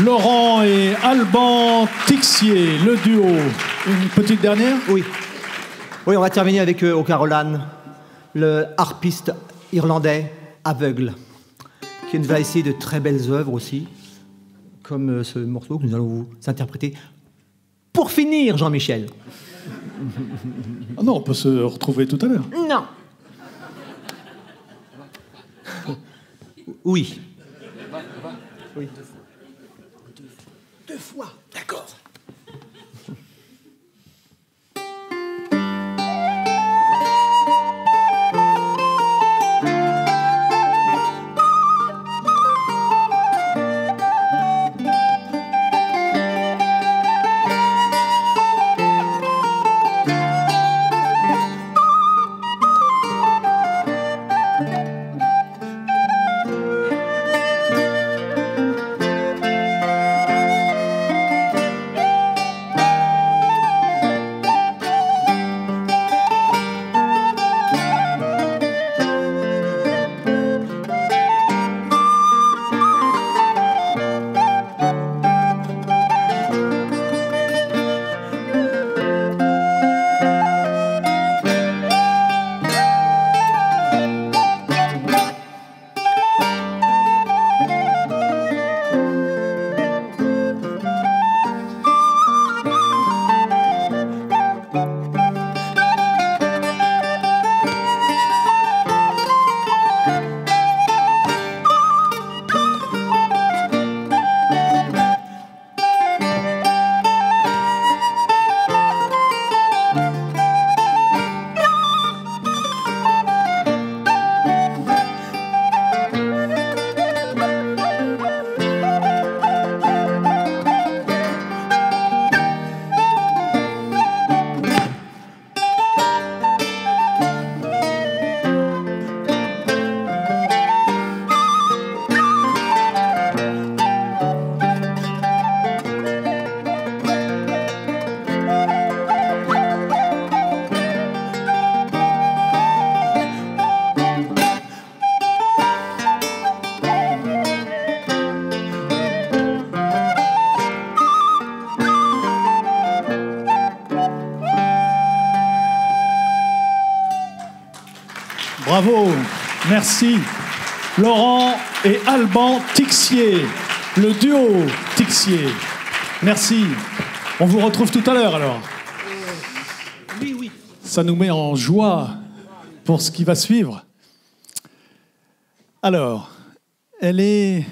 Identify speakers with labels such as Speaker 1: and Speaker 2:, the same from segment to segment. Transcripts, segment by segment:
Speaker 1: Laurent et Alban Tixier, le duo. Une petite dernière?
Speaker 2: Oui. Oui, on va terminer avec O'Carolan, le harpiste irlandais aveugle, qui nous a essayé de très belles œuvres aussi, comme ce morceau que nous allons vous interpréter. Pour finir, Jean-Michel.
Speaker 1: Ah non, on peut se retrouver tout à l'heure.
Speaker 2: Non. Oui. Oui. Deux fois. D'accord.
Speaker 1: Bravo, merci. Laurent et Alban Tixier, le duo Tixier. Merci. On vous retrouve tout à l'heure alors.
Speaker 2: Oui, oui.
Speaker 1: Ça nous met en joie pour ce qui va suivre. Alors, elle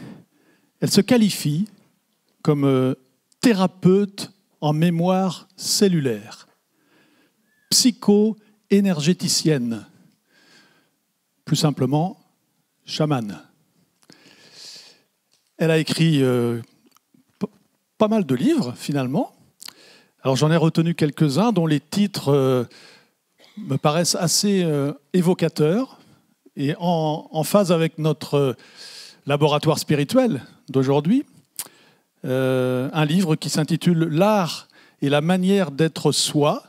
Speaker 1: se qualifie comme thérapeute en mémoire cellulaire, psycho-énergéticienne, plus simplement, chamane. Elle a écrit pas mal de livres, finalement. Alors j'en ai retenu quelques-uns dont les titres me paraissent assez évocateurs et en phase avec notre laboratoire spirituel d'aujourd'hui. Un livre qui s'intitule « L'art et la manière d'être soi »,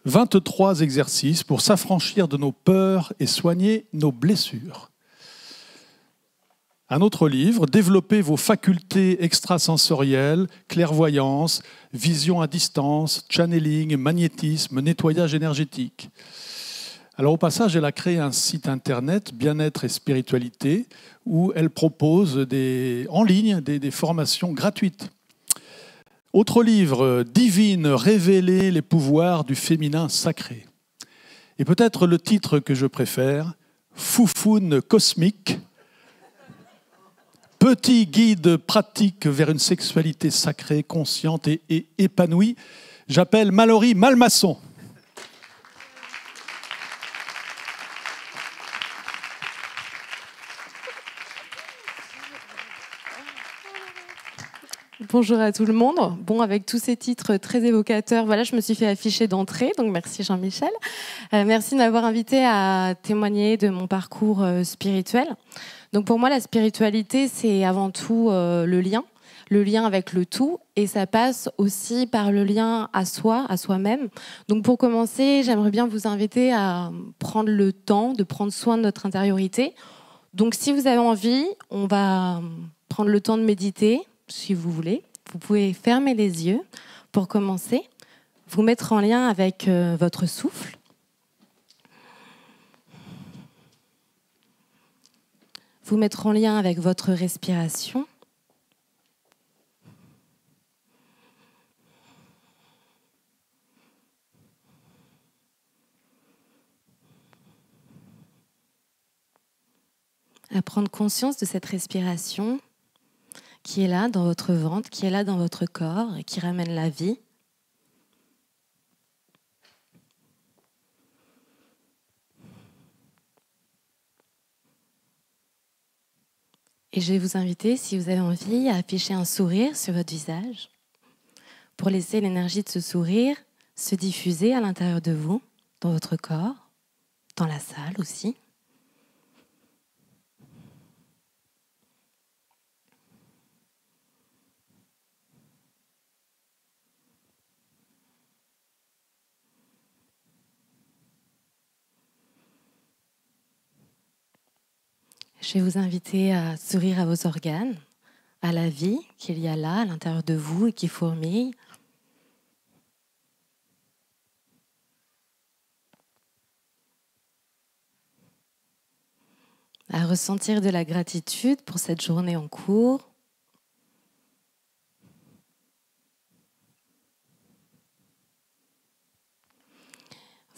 Speaker 1: 23 exercices pour s'affranchir de nos peurs et soigner nos blessures. Un autre livre, développer vos facultés extrasensorielles, clairvoyance, vision à distance, channeling, magnétisme, nettoyage énergétique. Alors au passage, elle a créé un site internet, Bien-être et spiritualité, où elle propose en ligne des formations gratuites. Autre livre, Divine, révéler les pouvoirs du féminin sacré. Et peut-être le titre que je préfère, Foufoune cosmique, petit guide pratique vers une sexualité sacrée, consciente et épanouie. J'appelle Mallory Malmasson.
Speaker 3: Bonjour à tout le monde. Bon, avec tous ces titres très évocateurs, voilà, je me suis fait afficher d'entrée, donc merci Jean-Michel. Merci de m'avoir invité à témoigner de mon parcours spirituel. Donc pour moi, la spiritualité, c'est avant tout le lien avec le tout, et ça passe aussi par le lien à soi, à soi-même. Donc pour commencer, j'aimerais bien vous inviter à prendre le temps de prendre soin de notre intériorité. Donc si vous avez envie, on va prendre le temps de méditer, si vous voulez. Vous pouvez fermer les yeux pour commencer, vous mettre en lien avec votre souffle. Vous mettre en lien avec votre respiration. À prendre conscience de cette respiration qui est là dans votre ventre, qui est là dans votre corps et qui ramène la vie. Et je vais vous inviter, si vous avez envie, à afficher un sourire sur votre visage pour laisser l'énergie de ce sourire se diffuser à l'intérieur de vous, dans votre corps, dans la salle aussi. Je vais vous inviter à sourire à vos organes, à la vie qu'il y a là, à l'intérieur de vous et qui fourmille. À ressentir de la gratitude pour cette journée en cours.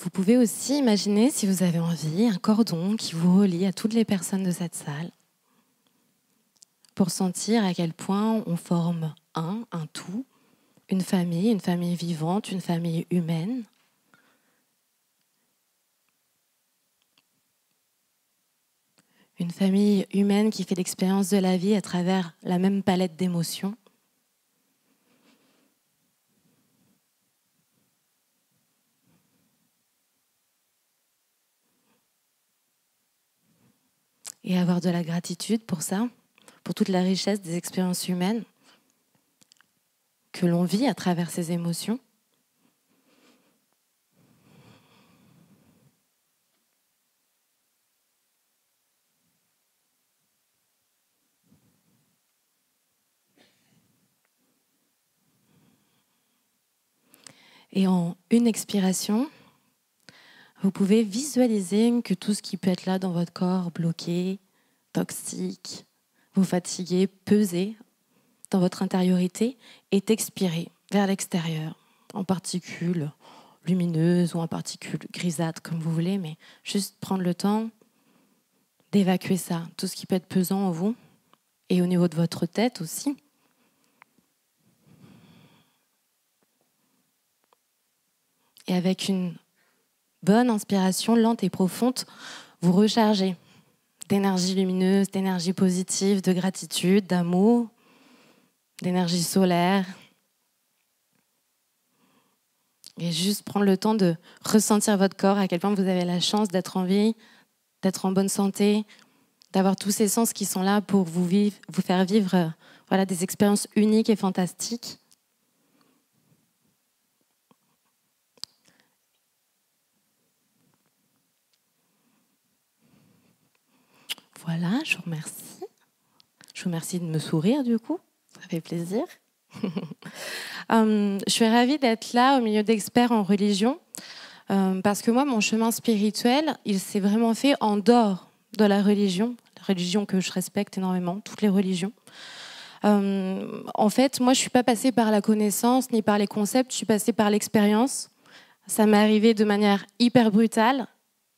Speaker 3: Vous pouvez aussi imaginer, si vous avez envie, un cordon qui vous relie à toutes les personnes de cette salle pour sentir à quel point on forme un tout, une famille vivante, une famille humaine. Une famille humaine qui fait l'expérience de la vie à travers la même palette d'émotions. Et avoir de la gratitude pour ça, pour toute la richesse des expériences humaines que l'on vit à travers ces émotions. Et en une expiration, vous pouvez visualiser que tout ce qui peut être là dans votre corps, bloqué, toxique, vous fatiguer, peser dans votre intériorité, est expiré vers l'extérieur, en particules lumineuses ou en particules grisâtres, comme vous voulez, mais juste prendre le temps d'évacuer ça, tout ce qui peut être pesant en vous, et au niveau de votre tête aussi. Et avec une bonne inspiration lente et profonde, vous rechargez d'énergie lumineuse, d'énergie positive, de gratitude, d'amour, d'énergie solaire. Et juste prendre le temps de ressentir votre corps, à quel point vous avez la chance d'être en vie, d'être en bonne santé, d'avoir tous ces sens qui sont là pour vous faire vivre des expériences uniques et fantastiques. Voilà, je vous remercie. Je vous remercie de me sourire du coup, ça fait plaisir. Je suis ravie d'être là au milieu d'experts en religion parce que moi, mon chemin spirituel, il s'est vraiment fait en dehors de la religion que je respecte énormément, toutes les religions. En fait, moi, je ne suis pas passée par la connaissance ni par les concepts, je suis passée par l'expérience. Ça m'est arrivé de manière hyper brutale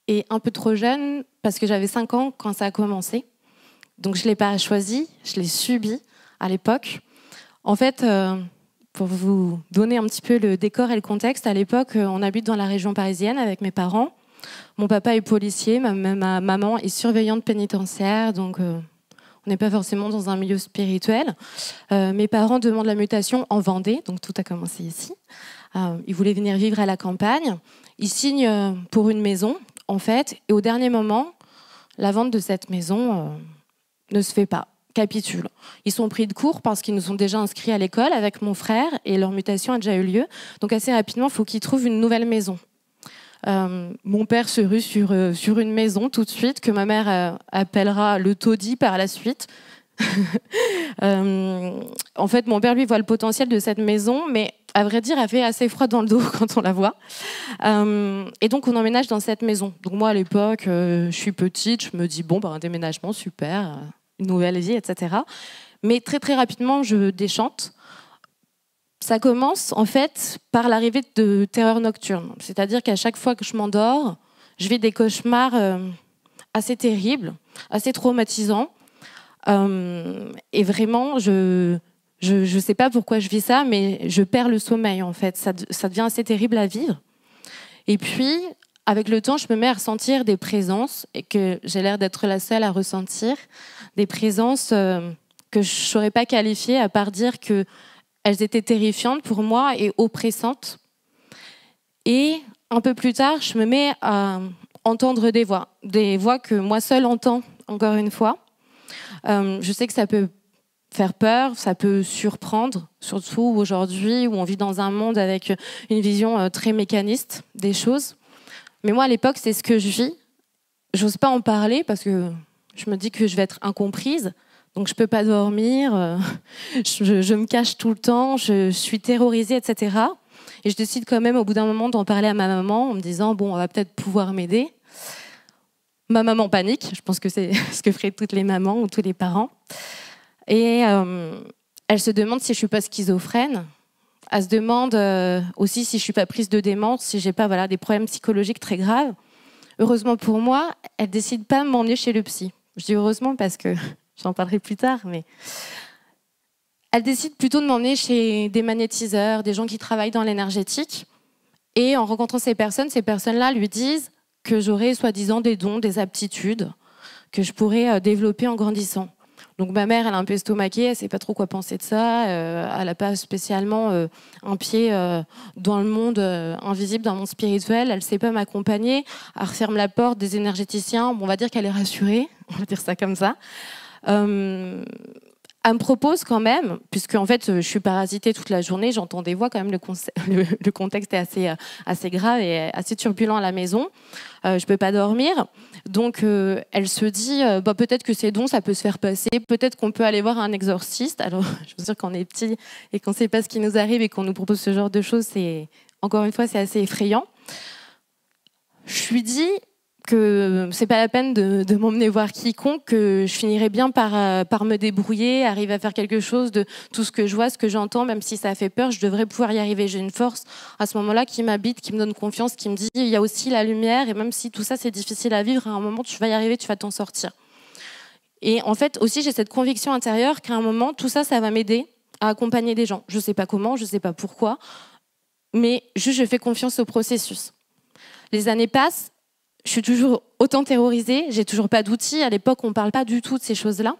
Speaker 3: et un peu trop jeune parce que j'avais 5 ans quand ça a commencé. Donc, je ne l'ai pas choisi, je l'ai subi à l'époque. En fait, pour vous donner un petit peu le décor et le contexte, à l'époque, on habite dans la région parisienne avec mes parents. Mon papa est policier, ma maman est surveillante pénitentiaire, donc on n'est pas forcément dans un milieu spirituel. Mes parents demandent la mutation en Vendée, donc tout a commencé ici. Ils voulaient venir vivre à la campagne. Ils signent pour une maison, en fait, et au dernier moment, la vente de cette maison ne se fait pas, capitule. Ils sont pris de court parce qu'ils nous ont déjà inscrits à l'école avec mon frère et leur mutation a déjà eu lieu. Donc assez rapidement, il faut qu'ils trouvent une nouvelle maison. Mon père se rue sur une maison tout de suite, que ma mère appellera le taudis par la suite. En fait, mon père, lui, voit le potentiel de cette maison, mais à vrai dire, elle fait assez froid dans le dos quand on la voit. Et donc, on emménage dans cette maison. Donc moi, à l'époque, je suis petite, je me dis, bon, un déménagement, super, une nouvelle vie, etc. Mais très, très rapidement, je déchante. Ça commence, en fait, par l'arrivée de terreurs nocturnes. C'est-à-dire qu'à chaque fois que je m'endors, je vis des cauchemars assez terribles, assez traumatisants. Et vraiment, je sais pas pourquoi je vis ça, mais je perds le sommeil, en fait. Ça devient assez terrible à vivre. Et puis, avec le temps, je me mets à ressentir des présences, et que j'ai l'air d'être la seule à ressentir, des présences que je ne saurais pas qualifier, à part dire qu'elles étaient terrifiantes pour moi et oppressantes. Et un peu plus tard, je me mets à entendre des voix que moi seule entends, encore une fois. Je sais que ça peut faire peur, ça peut surprendre, surtout aujourd'hui où on vit dans un monde avec une vision très mécaniste des choses. Mais moi, à l'époque, c'est ce que je vis. J'ose pas en parler parce que je me dis que je vais être incomprise. Donc, je peux pas dormir, je me cache tout le temps, je suis terrorisée, etc. Et je décide quand même, au bout d'un moment, d'en parler à ma maman en me disant, bon, on va peut-être pouvoir m'aider. Ma maman panique, je pense que c'est ce que feraient toutes les mamans ou tous les parents. Et elle se demande si je suis pas schizophrène. Elle se demande aussi si je suis pas prise de démence, si j'ai pas des problèmes psychologiques très graves. Heureusement pour moi, elle décide pas de m'emmener chez le psy. Je dis heureusement parce que j'en parlerai plus tard, mais elle décide plutôt de m'emmener chez des magnétiseurs, des gens qui travaillent dans l'énergétique. Et en rencontrant ces personnes-là lui disent que j'aurais soi-disant des dons, des aptitudes que je pourrais développer en grandissant. Donc ma mère, elle est un peu estomaquée, elle ne sait pas trop quoi penser de ça, elle n'a pas spécialement un pied dans le monde invisible, dans le monde spirituel, elle ne sait pas m'accompagner, elle referme la porte des énergéticiens, on va dire qu'elle est rassurée, on va dire ça comme ça. Elle me propose quand même, puisque en fait je suis parasitée toute la journée, j'entends des voix quand même, le contexte est assez grave et assez turbulent à la maison, je peux pas dormir, donc elle se dit peut-être que ces dons ça peut se faire passer, peut-être qu'on peut aller voir un exorciste. Alors je veux dire qu'on est petit et qu'on sait pas ce qui nous arrive et qu'on nous propose ce genre de choses, c'est encore une fois c'est assez effrayant. Je lui dis que c'est pas la peine de m'emmener voir quiconque, que je finirais bien par me débrouiller, arriver à faire quelque chose de tout ce que je vois, ce que j'entends, même si ça fait peur, je devrais pouvoir y arriver. J'ai une force à ce moment-là qui m'habite, qui me donne confiance, qui me dit il y a aussi la lumière et même si tout ça c'est difficile à vivre, à un moment tu vas y arriver, tu vas t'en sortir. Et en fait aussi j'ai cette conviction intérieure qu'à un moment tout ça, ça va m'aider à accompagner des gens. Je sais pas comment, je sais pas pourquoi, mais juste je fais confiance au processus. Les années passent. Je suis toujours autant terrorisée, j'ai toujours pas d'outils. À l'époque, on parle pas du tout de ces choses-là.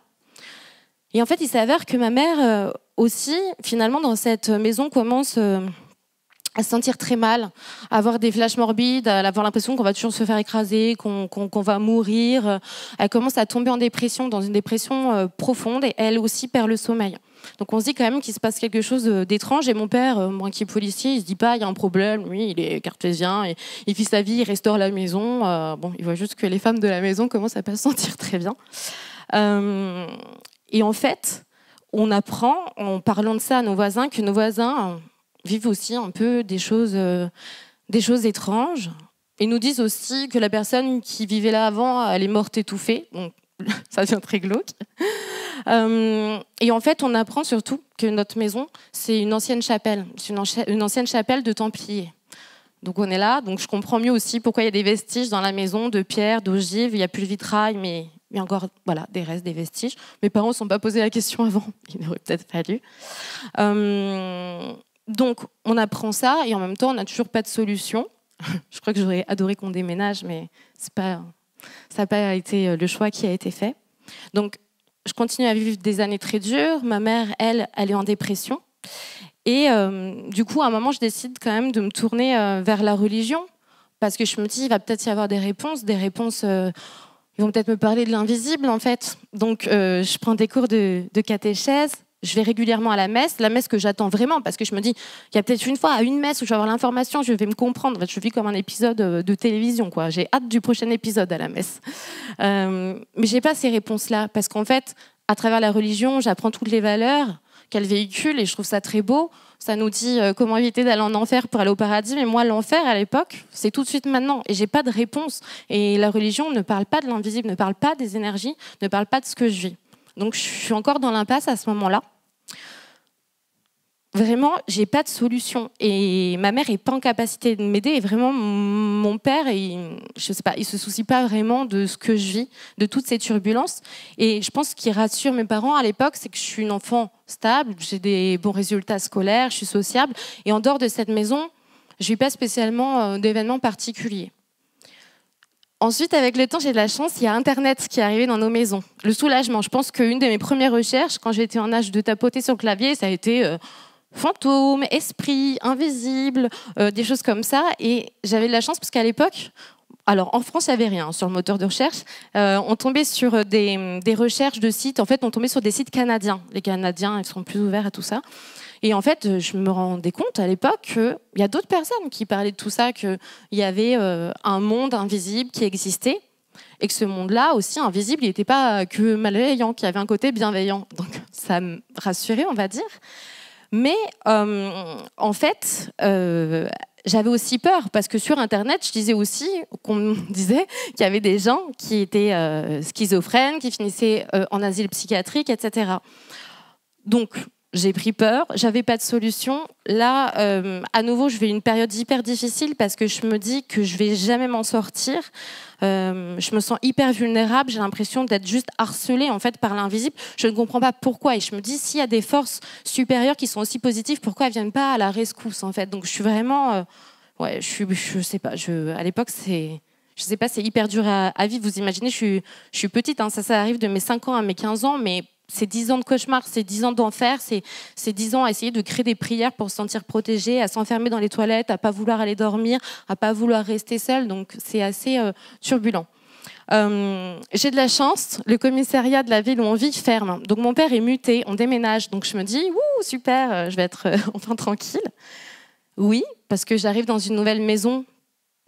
Speaker 3: Et en fait, il s'avère que ma mère aussi, finalement, dans cette maison, commence à se sentir très mal, à avoir des flashs morbides, à avoir l'impression qu'on va toujours se faire écraser, qu'on va mourir. Elle commence à tomber en dépression, dans une dépression profonde, et elle aussi perd le sommeil. Donc on se dit quand même qu'il se passe quelque chose d'étrange. Et mon père, moi qui est policier, il se dit pas il y a un problème. Lui, il est cartésien, et il vit sa vie, il restaure la maison. Il voit juste que les femmes de la maison commencent à pas se sentir très bien. Et en fait, on apprend en parlant de ça à nos voisins que nos voisins vivent aussi un peu des choses étranges. Ils nous disent aussi que la personne qui vivait là avant, elle est morte étouffée. Donc ça devient très glauque. Et en fait, on apprend surtout que notre maison, c'est une ancienne chapelle. C'est une ancienne chapelle de Templiers. Donc on est là, donc je comprends mieux aussi pourquoi il y a des vestiges dans la maison de pierre, d'ogive. Il n'y a plus le vitrail, mais il y a encore des restes, des vestiges. Mes parents ne se sont pas posé la question avant, il aurait peut-être fallu. Donc on apprend ça et en même temps, on n'a toujours pas de solution. Je crois que j'aurais adoré qu'on déménage, mais ça n'a pas été le choix qui a été fait. Donc je continue à vivre des années très dures. Ma mère, elle est en dépression. Et du coup, à un moment, je décide quand même de me tourner vers la religion parce que je me dis, il va peut-être y avoir des réponses. Ils vont peut-être me parler de l'invisible, en fait. Donc, je prends des cours de catéchèse. Je vais régulièrement à la messe que j'attends vraiment parce que je me dis, il y a peut-être une fois à une messe où je vais avoir l'information, je vais me comprendre. En fait, je vis comme un épisode de télévision, quoi. J'ai hâte du prochain épisode à la messe. Mais j'ai pas ces réponses-là parce qu'en fait, à travers la religion, j'apprends toutes les valeurs qu'elle véhicule et je trouve ça très beau. Ça nous dit comment éviter d'aller en enfer pour aller au paradis. Mais moi, l'enfer, à l'époque, c'est tout de suite maintenant. Et j'ai pas de réponse. Et la religion ne parle pas de l'invisible, ne parle pas des énergies, ne parle pas de ce que je vis. Donc, je suis encore dans l'impasse à ce moment-là. Vraiment, j'ai pas de solution. Et ma mère est pas en capacité de m'aider. Et vraiment, mon père, je sais pas, il se soucie pas vraiment de ce que je vis, de toutes ces turbulences. Et je pense ce qui rassure mes parents à l'époque, c'est que je suis une enfant stable, j'ai des bons résultats scolaires, je suis sociable. Et en dehors de cette maison, je vis pas spécialement d'événements particuliers. Ensuite, avec le temps, j'ai de la chance, il y a Internet qui est arrivé dans nos maisons. Le soulagement, je pense qu'une de mes premières recherches, quand j'étais en âge de tapoter sur le clavier, ça a été fantômes, esprits, invisibles, des choses comme ça. Et j'avais de la chance parce qu'à l'époque, alors en France, il n'y avait rien sur le moteur de recherche. On tombait sur des recherches de sites. En fait, on tombait sur des sites canadiens. Les Canadiens, ils sont plus ouverts à tout ça. Et en fait, je me rendais compte à l'époque qu'il y a d'autres personnes qui parlaient de tout ça, qu'il y avait un monde invisible qui existait. Et que ce monde-là, aussi invisible, il n'était pas que malveillant, qu'il y avait un côté bienveillant. Donc ça me rassurait, on va dire. Mais en fait, j'avais aussi peur parce que sur Internet, je disais aussi qu'on me disait qu'il y avait des gens qui étaient schizophrènes, qui finissaient en asile psychiatrique, etc. Donc, j'ai pris peur, j'avais pas de solution. Là, à nouveau, je vais une période hyper difficile parce que je me dis que je vais jamais m'en sortir. Je me sens hyper vulnérable, j'ai l'impression d'être juste harcelée en fait par l'invisible. Je ne comprends pas pourquoi et je me dis s'il y a des forces supérieures qui sont aussi positives, pourquoi elles viennent pas à la rescousse en fait. Donc je suis vraiment, ouais, je sais pas. À l'époque c'est, je sais pas, c'est hyper dur à vivre. Vous imaginez, je suis petite, hein, ça arrive de mes 5 ans à mes 15 ans, mais c'est 10 ans de cauchemar, c'est 10 ans d'enfer, c'est 10 ans à essayer de créer des prières pour se sentir protégée, à s'enfermer dans les toilettes, à pas vouloir aller dormir, à pas vouloir rester seule. Donc c'est assez turbulent. J'ai de la chance, le commissariat de la ville où on vit ferme. Donc mon père est muté, on déménage. Donc je me dis, ouh, super, je vais être enfin tranquille. Oui, parce que j'arrive dans une nouvelle maison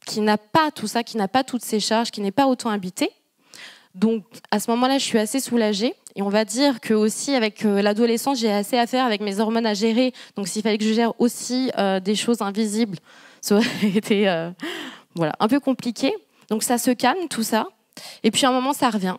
Speaker 3: qui n'a pas tout ça, qui n'a pas toutes ces charges, qui n'est pas autant habitée. Donc à ce moment-là, je suis assez soulagée. Et on va dire que aussi avec l'adolescence, j'ai assez à faire avec mes hormones à gérer. Donc s'il fallait que je gère aussi des choses invisibles, ça aurait été voilà, un peu compliqué. Donc ça se calme tout ça. Et puis à un moment, ça revient.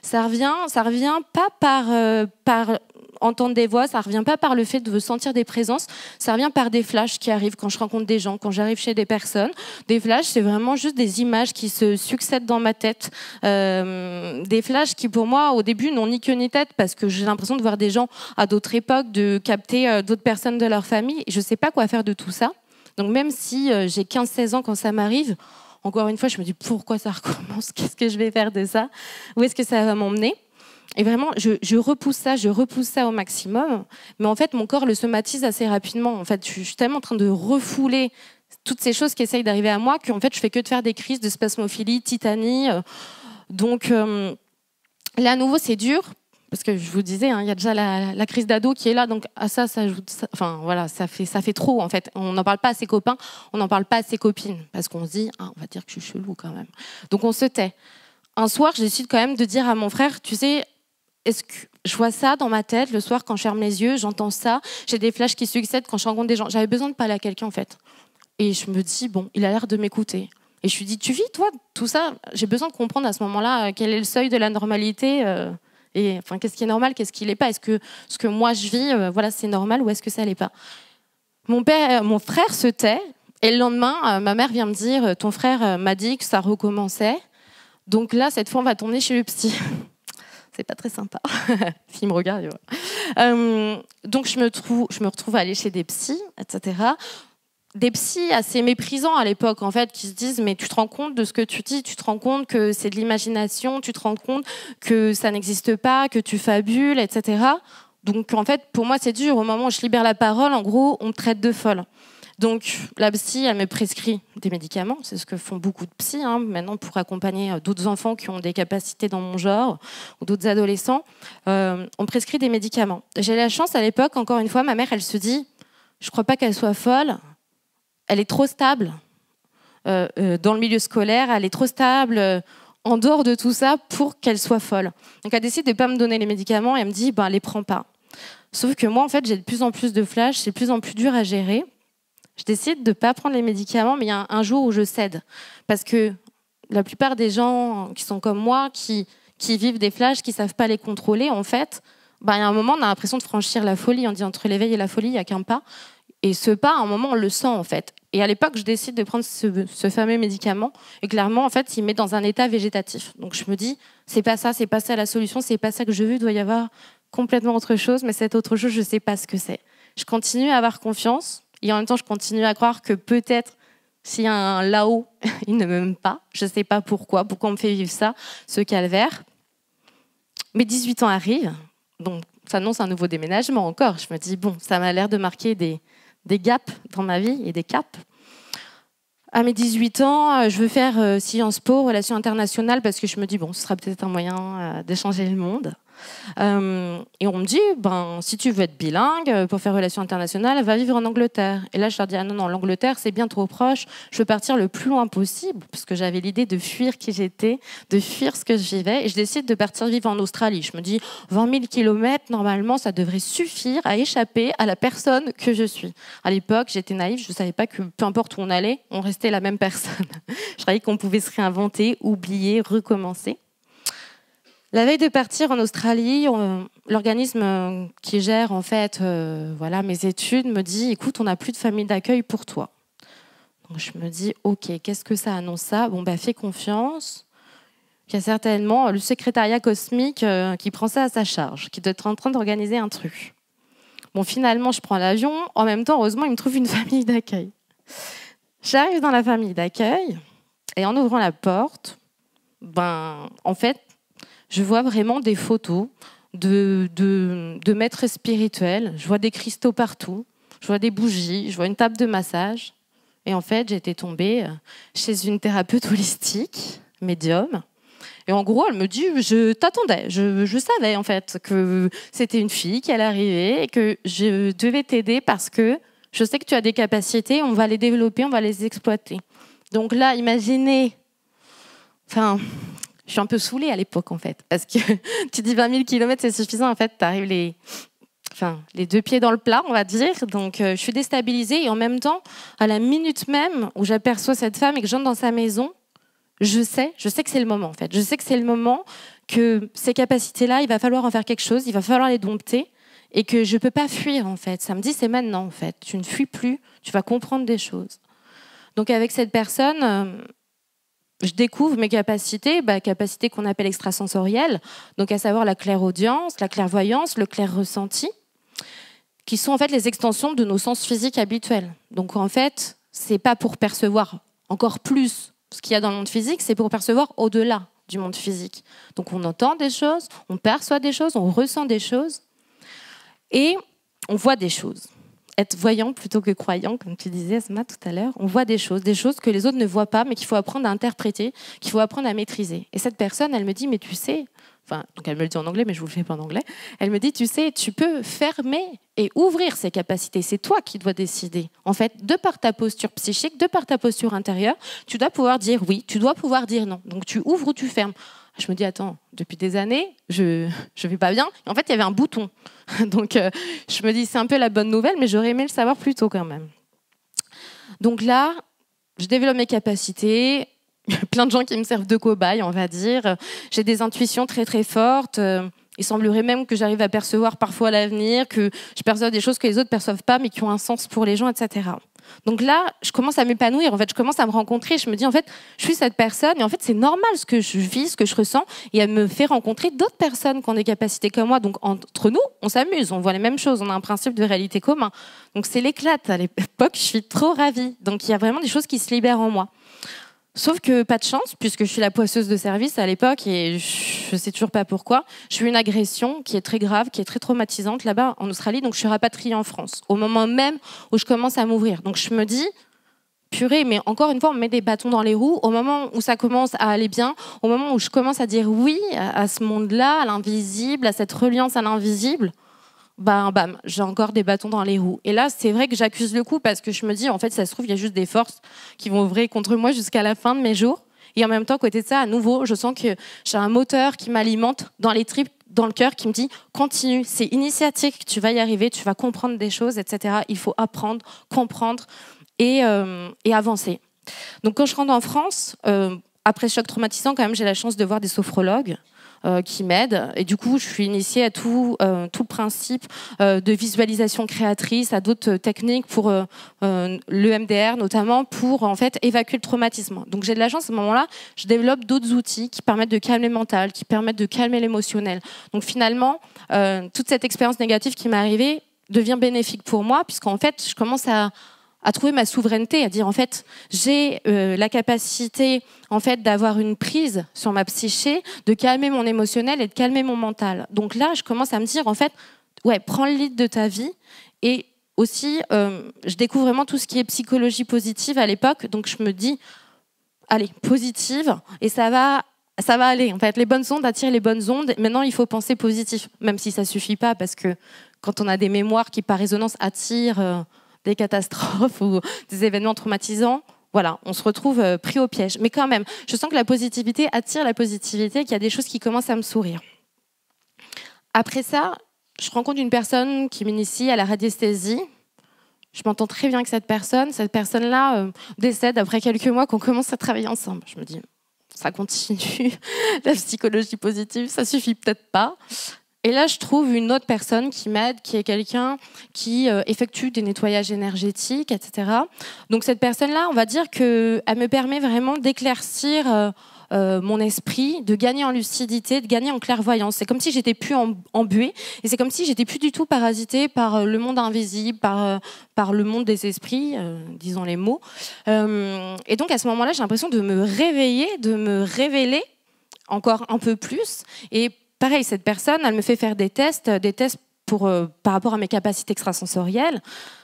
Speaker 3: Ça revient pas par entendre des voix, ça revient pas par le fait de sentir des présences, ça revient par des flashs qui arrivent quand je rencontre des gens, quand j'arrive chez des personnes. Des flashs, c'est vraiment juste des images qui se succèdent dans ma tête. Des flashs qui, pour moi, au début, n'ont ni queue ni tête parce que j'ai l'impression de voir des gens à d'autres époques, de capter d'autres personnes de leur famille. Et je sais pas quoi faire de tout ça. Donc même si j'ai 15-16 ans quand ça m'arrive, encore une fois, je me dis pourquoi ça recommence, qu'est-ce que je vais faire de ça, où est-ce que ça va m'emmener. Et vraiment, je repousse ça au maximum. Mais en fait, mon corps le somatise assez rapidement. En fait, je suis tellement en train de refouler toutes ces choses qui essayent d'arriver à moi qu'en fait, je fais que de faire des crises de spasmophilie, tétanie. Donc là, à nouveau, c'est dur. Parce que je vous disais, hein, il y a déjà la crise d'ado qui est là. Donc à ça ajoute... Enfin, voilà, ça fait trop, en fait. On n'en parle pas à ses copains, on n'en parle pas à ses copines. Parce qu'on se dit, ah, on va dire que je suis chelou quand même. Donc on se tait. Un soir, je décide quand même de dire à mon frère, tu sais... Est-ce que je vois ça dans ma tête le soir quand je ferme les yeux, j'entends ça, j'ai des flashs qui succèdent quand je rencontre des gens. J'avais besoin de parler à quelqu'un en fait. Et je me dis, bon, il a l'air de m'écouter. Et je lui dis, tu vis toi tout ça? J'ai besoin de comprendre à ce moment-là quel est le seuil de la normalité et enfin, qu'est-ce qui est normal, qu'est-ce qui l'est pas. Est-ce que ce que moi je vis, voilà, c'est normal ou est-ce que ça l'est pas? Mon frère se tait et le lendemain, ma mère vient me dire, ton frère m'a dit que ça recommençait. Donc là, cette fois, on va tourner chez le psy. C'est pas très sympa. S'il me regarde, donc je me retrouve à aller chez des psys, etc. Des psys assez méprisants à l'époque, en fait, qui se disent mais tu te rends compte de ce que tu dis, tu te rends compte que c'est de l'imagination, tu te rends compte que ça n'existe pas, que tu fabules, etc. Donc en fait, pour moi, c'est dur. Au moment où je libère la parole, en gros, on me traite de folle. Donc la psy, elle me prescrit des médicaments, c'est ce que font beaucoup de psys maintenant pour accompagner d'autres enfants qui ont des capacités dans mon genre ou d'autres adolescents. On me prescrit des médicaments. J'ai la chance à l'époque, encore une fois, ma mère, elle se dit, je crois pas qu'elle soit folle, elle est trop stable dans le milieu scolaire, elle est trop stable en dehors de tout ça pour qu'elle soit folle. Donc elle décide de ne pas me donner les médicaments et elle me dit les prends pas. Sauf que moi en fait j'ai de plus en plus de flashs, c'est de plus en plus dur à gérer. Je décide de ne pas prendre les médicaments, mais il y a un jour où je cède. Parce que la plupart des gens qui sont comme moi, qui vivent des flashs, qui ne savent pas les contrôler, en fait, il y a un moment, on a l'impression de franchir la folie. On dit entre l'éveil et la folie, il n'y a qu'un pas. Et ce pas, à un moment, on le sent, en fait. Et à l'époque, je décide de prendre ce fameux médicament. Et clairement, en fait, il me met dans un état végétatif. Donc je me dis, c'est pas ça la solution, c'est pas ça que je veux, il doit y avoir complètement autre chose. Mais cette autre chose, je ne sais pas ce que c'est. Je continue à avoir confiance. Et en même temps, je continue à croire que peut-être, s'il y a un là-haut, il ne m'aime pas. Je ne sais pas pourquoi on me fait vivre ça, ce calvaire. Mes 18 ans arrivent, donc ça annonce un nouveau déménagement encore. Je me dis, bon, ça m'a l'air de marquer des gaps dans ma vie et des caps. À mes 18 ans, je veux faire Sciences Po, Relations internationales, parce que je me dis, bon, ce sera peut-être un moyen d'échanger le monde. Et on me dit, si tu veux être bilingue, pour faire relations internationales, va vivre en Angleterre. Et là, je leur dis, ah non, l'Angleterre, c'est bien trop proche. Je veux partir le plus loin possible, parce que j'avais l'idée de fuir qui j'étais, de fuir ce que je vivais. Et je décide de partir vivre en Australie. Je me dis, 20 000 kilomètres, normalement, ça devrait suffire à échapper à la personne que je suis. À l'époque, j'étais naïve, je ne savais pas que peu importe où on allait, on restait la même personne. Je croyais qu'on pouvait se réinventer, oublier, recommencer. La veille de partir en Australie, l'organisme qui gère en fait mes études me dit, écoute, on n'a plus de famille d'accueil pour toi. Donc je me dis, ok, qu'est-ce que ça annonce ça ? Fais confiance. Il y a certainement le secrétariat cosmique qui prend ça à sa charge, qui doit être en train d'organiser un truc. Bon, finalement, je prends l'avion. En même temps, heureusement, il me trouve une famille d'accueil. J'arrive dans la famille d'accueil et en ouvrant la porte, en fait, je vois vraiment des photos de maîtres spirituels. Je vois des cristaux partout. Je vois des bougies. Je vois une table de massage. Et en fait, j'étais tombée chez une thérapeute holistique, médium. Et en gros, elle me dit, je t'attendais. Je savais en fait que c'était une fille qui allait arriver et que je devais t'aider parce que je sais que tu as des capacités. On va les développer, on va les exploiter. Donc là, imaginez... Je suis un peu saoulée à l'époque, en fait, parce que tu dis 20 000 kilomètres, c'est suffisant. En fait, tu arrives les 2 pieds dans le plat, on va dire. Donc, je suis déstabilisée. Et en même temps, à la minute même où j'aperçois cette femme et que j'entre dans sa maison, je sais que c'est le moment, en fait. Je sais que c'est le moment que ces capacités-là, il va falloir en faire quelque chose, il va falloir les dompter et que je ne peux pas fuir, en fait. Ça me dit, c'est maintenant, en fait. Tu ne fuis plus, tu vas comprendre des choses. Donc, avec cette personne... je découvre mes capacités, capacités qu'on appelle extrasensorielles, donc à savoir la clairaudience, la clairvoyance, le clair ressenti, qui sont en fait les extensions de nos sens physiques habituels. Donc en fait, c'est pas pour percevoir encore plus ce qu'il y a dans le monde physique, c'est pour percevoir au-delà du monde physique. Donc on entend des choses, on perçoit des choses, on ressent des choses et on voit des choses. Être voyant plutôt que croyant, comme tu disais, Asma, tout à l'heure. On voit des choses que les autres ne voient pas, mais qu'il faut apprendre à interpréter, qu'il faut apprendre à maîtriser. Et cette personne, elle me dit, mais tu sais... donc elle me le dit en anglais, mais je vous le fais pas en anglais. Elle me dit, tu sais, tu peux fermer et ouvrir ces capacités. C'est toi qui dois décider. En fait, de par ta posture psychique, de par ta posture intérieure, tu dois pouvoir dire oui, tu dois pouvoir dire non. Donc tu ouvres ou tu fermes. Je me dis, attends, depuis des années, je vais pas bien. Et en fait, il y avait un bouton. Donc, je me dis, c'est un peu la bonne nouvelle, mais j'aurais aimé le savoir plus tôt quand même. Donc là, je développe mes capacités. Il y a plein de gens qui me servent de cobaye, on va dire. J'ai des intuitions très, très fortes. Il semblerait même que j'arrive à percevoir parfois l'avenir, que je perçois des choses que les autres ne perçoivent pas, mais qui ont un sens pour les gens, etc. Donc là, je commence à m'épanouir, en fait, je commence à me rencontrer. Je me dis, en fait, je suis cette personne, et en fait, c'est normal ce que je vis, ce que je ressens, et elle me fait rencontrer d'autres personnes qui ont des capacités comme moi. Donc, entre nous, on s'amuse, on voit les mêmes choses, on a un principe de réalité commun. Donc, c'est l'éclate. À l'époque, je suis trop ravie. Donc, il y a vraiment des choses qui se libèrent en moi. Sauf que pas de chance, puisque je suis la poisseuse de service à l'époque et je sais toujours pas pourquoi. J'ai eu une agression qui est très grave, qui est très traumatisante là-bas en Australie, donc je suis rapatriée en France, au moment même où je commence à m'ouvrir. Donc je me dis, purée, mais encore une fois, on me met des bâtons dans les roues. Au moment où ça commence à aller bien, au moment où je commence à dire oui à ce monde-là, à l'invisible, à cette reliance à l'invisible, bam, j'ai encore des bâtons dans les roues. Et là, c'est vrai que j'accuse le coup parce que je me dis, en fait, ça se trouve, il y a juste des forces qui vont œuvrer contre moi jusqu'à la fin de mes jours. Et en même temps, à côté de ça, à nouveau, je sens que j'ai un moteur qui m'alimente dans les tripes, dans le cœur, qui me dit continue, c'est initiatique, tu vas y arriver, tu vas comprendre des choses, etc. Il faut apprendre, comprendre et avancer. Donc quand je rentre en France, après choc traumatisant, quand même, j'ai la chance de voir des sophrologues qui m'aident. Et du coup, je suis initiée à tout le principe de visualisation créatrice, à d'autres techniques pour l'EMDR notamment, pour en fait évacuer le traumatisme. Donc j'ai de la chance à ce moment-là, je développe d'autres outils qui permettent de calmer le mental, qui permettent de calmer l'émotionnel. Donc finalement, toute cette expérience négative qui m'est arrivée devient bénéfique pour moi, puisqu'en fait, je commence à trouver ma souveraineté, à dire en fait j'ai la capacité en fait d'avoir une prise sur ma psyché, de calmer mon émotionnel et de calmer mon mental. Donc là, je commence à me dire en fait ouais, prends le lead de ta vie. Et aussi je découvre vraiment tout ce qui est psychologie positive à l'époque, donc je me dis allez, positive, et ça va aller. En fait, les bonnes ondes attirent les bonnes ondes. Maintenant, il faut penser positif, même si ça suffit pas, parce que quand on a des mémoires qui par résonance attirent des catastrophes ou des événements traumatisants, voilà, on se retrouve pris au piège. Mais quand même, je sens que la positivité attire la positivité, qu'il y a des choses qui commencent à me sourire. Après ça, je rencontre une personne qui m'initie à la radiesthésie. Je m'entends très bien avec cette personne. Cette personne-là décède après quelques mois qu'on commence à travailler ensemble. Je me dis, ça continue, la psychologie positive, ça suffit peut-être pas. Et là, je trouve une autre personne qui m'aide, qui est quelqu'un qui effectue des nettoyages énergétiques, etc. Donc cette personne-là, on va dire qu'elle me permet vraiment d'éclaircir mon esprit, de gagner en lucidité, de gagner en clairvoyance. C'est comme si j'étais plus embuée, et c'est comme si j'étais plus du tout parasitée par le monde invisible, par le monde des esprits, disons les mots. Et donc à ce moment-là, j'ai l'impression de me réveiller, de me révéler encore un peu plus. Et pareil, cette personne, elle me fait faire des tests par rapport à mes capacités extrasensorielles.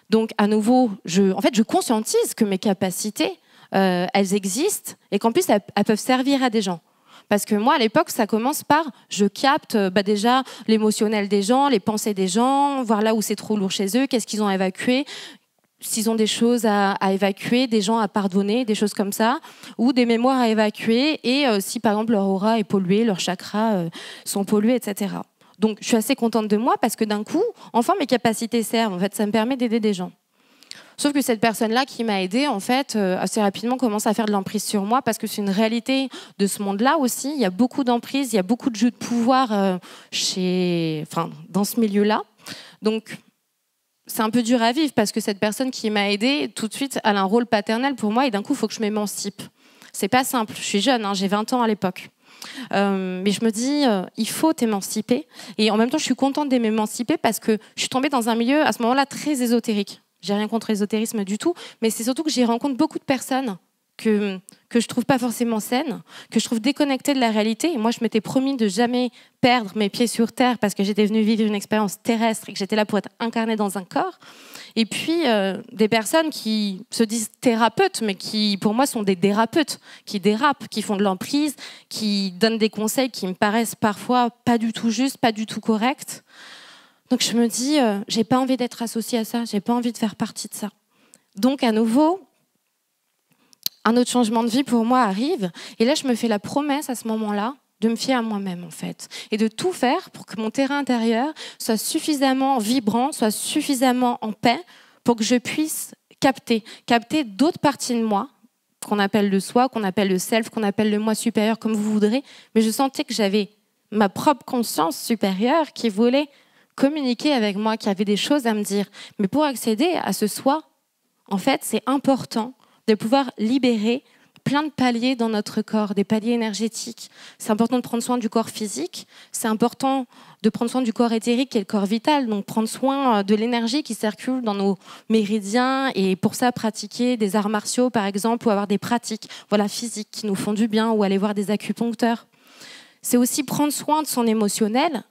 Speaker 3: Donc, à nouveau, je conscientise que mes capacités, elles existent et qu'en plus, elles peuvent servir à des gens. Parce que moi, à l'époque, ça commence par, je capte déjà l'émotionnel des gens, les pensées des gens, voir là où c'est trop lourd chez eux, qu'est-ce qu'ils ont à évacuer, s'ils ont des choses à évacuer, des gens à pardonner, des choses comme ça, ou des mémoires à évacuer, et si par exemple leur aura est polluée, leurs chakras sont pollués, etc. Donc je suis assez contente de moi parce que d'un coup, enfin mes capacités servent, en fait, ça me permet d'aider des gens. Sauf que cette personne-là qui m'a aidée, en fait, assez rapidement commence à faire de l'emprise sur moi parce que c'est une réalité de ce monde-là aussi. Il y a beaucoup d'emprise, il y a beaucoup de jeux de pouvoir dans ce milieu-là. Donc c'est un peu dur à vivre parce que cette personne qui m'a aidée, tout de suite, elle a un rôle paternel pour moi et d'un coup, il faut que je m'émancipe. C'est pas simple. Je suis jeune, j'ai 20 ans à l'époque. Mais je me dis, il faut t'émanciper. Et en même temps, je suis contente de m'émanciper parce que je suis tombée dans un milieu, à ce moment-là, très ésotérique. J'ai rien contre l'ésotérisme du tout, mais c'est surtout que j'y rencontre beaucoup de personnes que je trouve pas forcément saines, que je trouve déconnectées de la réalité. Et moi, je m'étais promis de jamais perdre mes pieds sur terre parce que j'étais venue vivre une expérience terrestre et que j'étais là pour être incarnée dans un corps. Et puis, des personnes qui se disent thérapeutes, mais qui, pour moi, sont des dérapeutes, qui dérapent, qui font de l'emprise, qui donnent des conseils qui me paraissent parfois pas du tout justes, pas du tout corrects. Donc, je me dis, j'ai pas envie d'être associée à ça, j'ai pas envie de faire partie de ça. Donc, à nouveau, un autre changement de vie pour moi arrive. Et là, je me fais la promesse à ce moment-là de me fier à moi-même, en fait. Et de tout faire pour que mon terrain intérieur soit suffisamment vibrant, soit suffisamment en paix pour que je puisse capter d'autres parties de moi, qu'on appelle le soi, qu'on appelle le self, qu'on appelle le moi supérieur, comme vous voudrez. Mais je sentais que j'avais ma propre conscience supérieure qui voulait communiquer avec moi, qui avait des choses à me dire. Mais pour accéder à ce soi, en fait, c'est important de pouvoir libérer plein de paliers dans notre corps, des paliers énergétiques. C'est important de prendre soin du corps physique, c'est important de prendre soin du corps éthérique qui est le corps vital, donc prendre soin de l'énergie qui circule dans nos méridiens et pour ça pratiquer des arts martiaux par exemple ou avoir des pratiques physiques qui nous font du bien ou aller voir des acupuncteurs. C'est aussi prendre soin de son émotionnel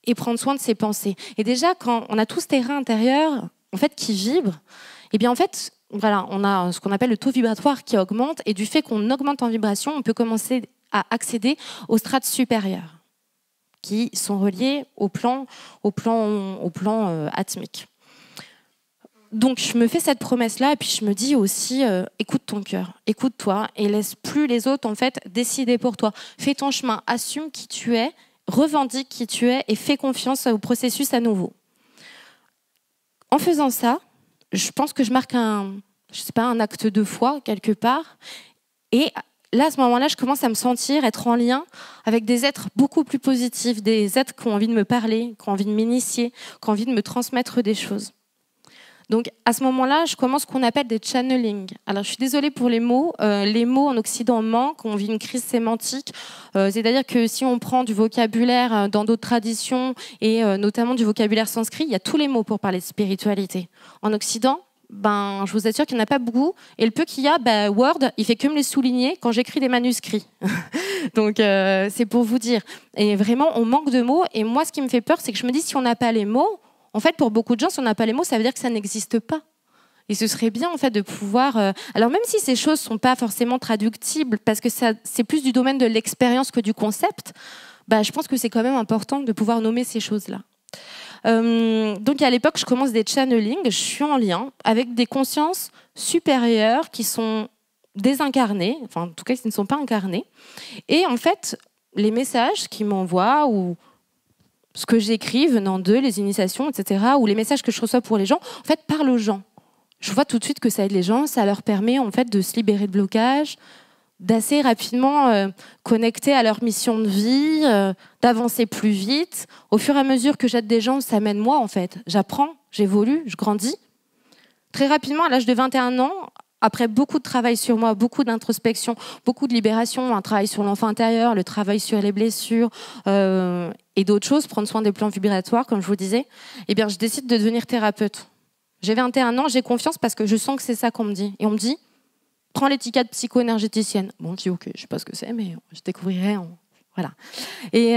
Speaker 3: et prendre soin de ses pensées. Et déjà quand on a tout ce terrain intérieur en fait, qui vibre, et bien en fait on a ce qu'on appelle le taux vibratoire qui augmente et du fait qu'on augmente en vibration, on peut commencer à accéder aux strates supérieures qui sont reliées au plan atmique. Donc je me fais cette promesse-là et puis je me dis aussi, écoute ton cœur, écoute-toi et laisse plus les autres en fait décider pour toi. Fais ton chemin, assume qui tu es, revendique qui tu es et fais confiance au processus à nouveau. En faisant ça, je pense que je marque un acte de foi quelque part. Et là, à ce moment-là, je commence à me sentir être en lien avec des êtres beaucoup plus positifs, des êtres qui ont envie de me parler, qui ont envie de m'initier, qui ont envie de me transmettre des choses. Donc, à ce moment-là, je commence ce qu'on appelle des channeling. Alors, je suis désolée pour les mots en Occident manquent, on vit une crise sémantique. C'est-à-dire que si on prend du vocabulaire dans d'autres traditions, et notamment du vocabulaire sanskrit, il y a tous les mots pour parler de spiritualité. En Occident, je vous assure qu'il n'y en a pas beaucoup. Et le peu qu'il y a, Word, il fait que me les souligner quand j'écris des manuscrits. Donc, c'est pour vous dire. Et vraiment, on manque de mots. Et moi, ce qui me fait peur, c'est que je me dis, si on n'a pas les mots, en fait, pour beaucoup de gens, si on n'a pas les mots, ça veut dire que ça n'existe pas. Et ce serait bien, en fait, de pouvoir... Alors, même si ces choses ne sont pas forcément traductibles, parce que c'est plus du domaine de l'expérience que du concept, je pense que c'est quand même important de pouvoir nommer ces choses-là. Donc, à l'époque, je commence des channelings. Je suis en lien avec des consciences supérieures qui sont désincarnées, enfin, en tout cas, qui ne sont pas incarnées. Et, en fait, les messages qu'ils m'envoient ou ce que j'écris venant d'eux, les initiations, etc., ou les messages que je reçois pour les gens, en fait, parlent aux gens. Je vois tout de suite que ça aide les gens, ça leur permet en fait de se libérer de blocages, d'assez rapidement connecter à leur mission de vie, d'avancer plus vite. Au fur et à mesure que j'aide des gens, ça m'aide moi en fait. J'apprends, j'évolue, je grandis. Très rapidement, à l'âge de 21 ans, après beaucoup de travail sur moi, beaucoup d'introspection, beaucoup de libération, un travail sur l'enfant intérieur, le travail sur les blessures et d'autres choses, prendre soin des plans vibratoires, comme je vous disais, je décide de devenir thérapeute. J'ai 21 ans, j'ai confiance parce que je sens que c'est ça qu'on me dit. Et on me dit, prends l'étiquette psycho-énergéticienne. Bon, je dis, ok, je ne sais pas ce que c'est, mais je découvrirai. Voilà. Et